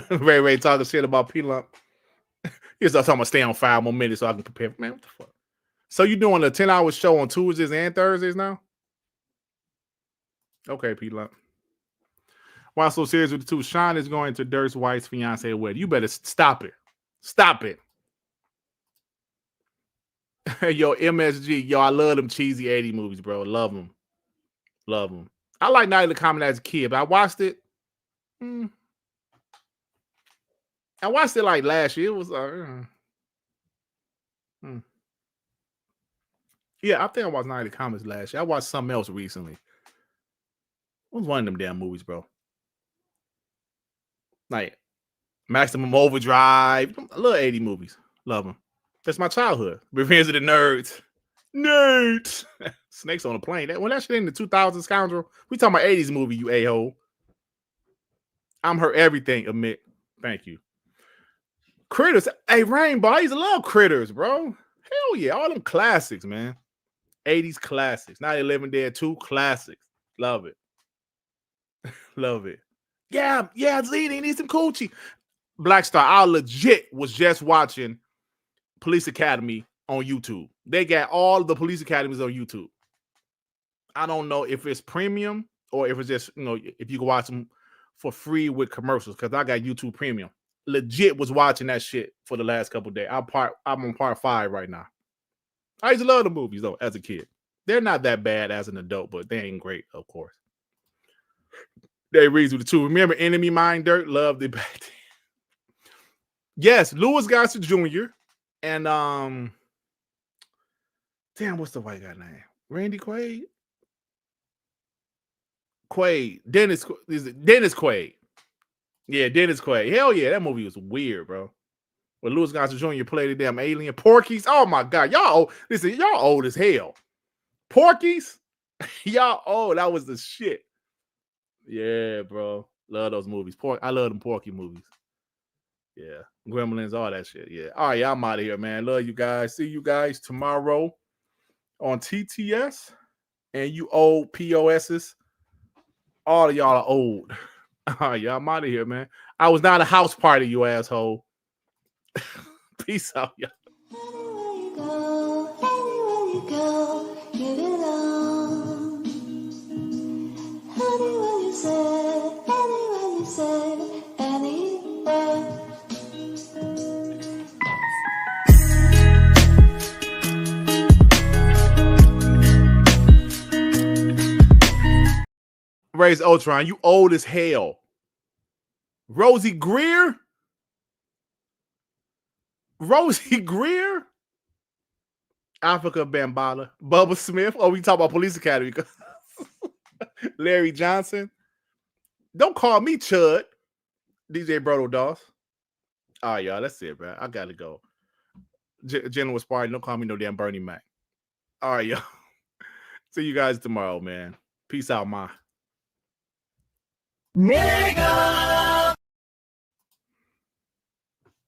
Ray talking shit about P-Lump. He's talking about stay on 5 more minutes so I can prepare. Man, what the fuck? So you doing a 10-hour show on Tuesdays and Thursdays now? Okay, P-Lump. Why so serious with the 2? Shawn is going to Dirt's wife's fiance wedding. You better stop it. Stop it. Yo, MSG. Yo, I love them cheesy 80 movies, bro. Love them. Love them. I like Night of the Comet as a kid, but I watched it. I watched it like last year. It was yeah, I think I watched Night of the Comets last year. I watched something else recently. What was one of them damn movies, bro? Like Maximum Overdrive. I love 80 movies. Love them. That's my childhood. Revenge of the Nerds. Nerds. Snakes on a Plane. When that shit in the 2000s, scoundrel. We talking about 80s movie, you a-hole. I'm her everything, admit. Thank you. Critters. Hey, Rainbow. I used to love Critters, bro. Hell yeah. All them classics, man. 80s classics. Night of the Living Dead 2 classics. Love it. Love it. Yeah, Zeddy needs some coochie. Black Star, I legit was just watching Police Academy on YouTube. They got all the police academies on YouTube. I don't know if it's premium or if it's just, if you can watch them for free with commercials, because I got YouTube Premium. Legit was watching that shit for the last couple of days. I'm on part 5 right now. I used to love the movies, though, as a kid. They're not that bad as an adult, but they ain't great, of course. They reads with the 2. Remember Enemy Mine Dirt? Loved it back then. Yes, Louis Gossett Jr. And damn, what's the white guy name? Randy Quaid? Dennis Quaid. Yeah, Dennis Quaid. Hell yeah, that movie was weird, bro. When Louis Gossett Jr. played the damn alien Porky's. Oh my god, y'all old as hell. Porky's? Y'all old. That was the shit. Yeah, bro. Love those movies. I love them Porky movies. Yeah. Gremlins, all that shit. Yeah. All right, I'm out of here, man. Love you guys. See you guys tomorrow on TTS. And you old POSs. All of y'all are old. All right, y'all. I'm out of here, man. I was not a house party, you asshole. Peace out, y'all. Anywhere you go, you belong. Anywhere you say, anywhere. Raise Ultron, you old as hell. Rosie Greer? Africa Bambaataa. Bubba Smith? Oh, we talk about Police Academy. Larry Johnson. Don't call me Chud. DJ Brodo Doss. All right, y'all. That's it, bro. I got to go. General Spartan. Don't call me no damn Bernie Mac. All right, y'all. See you guys tomorrow, man. Peace out, ma. Nigga!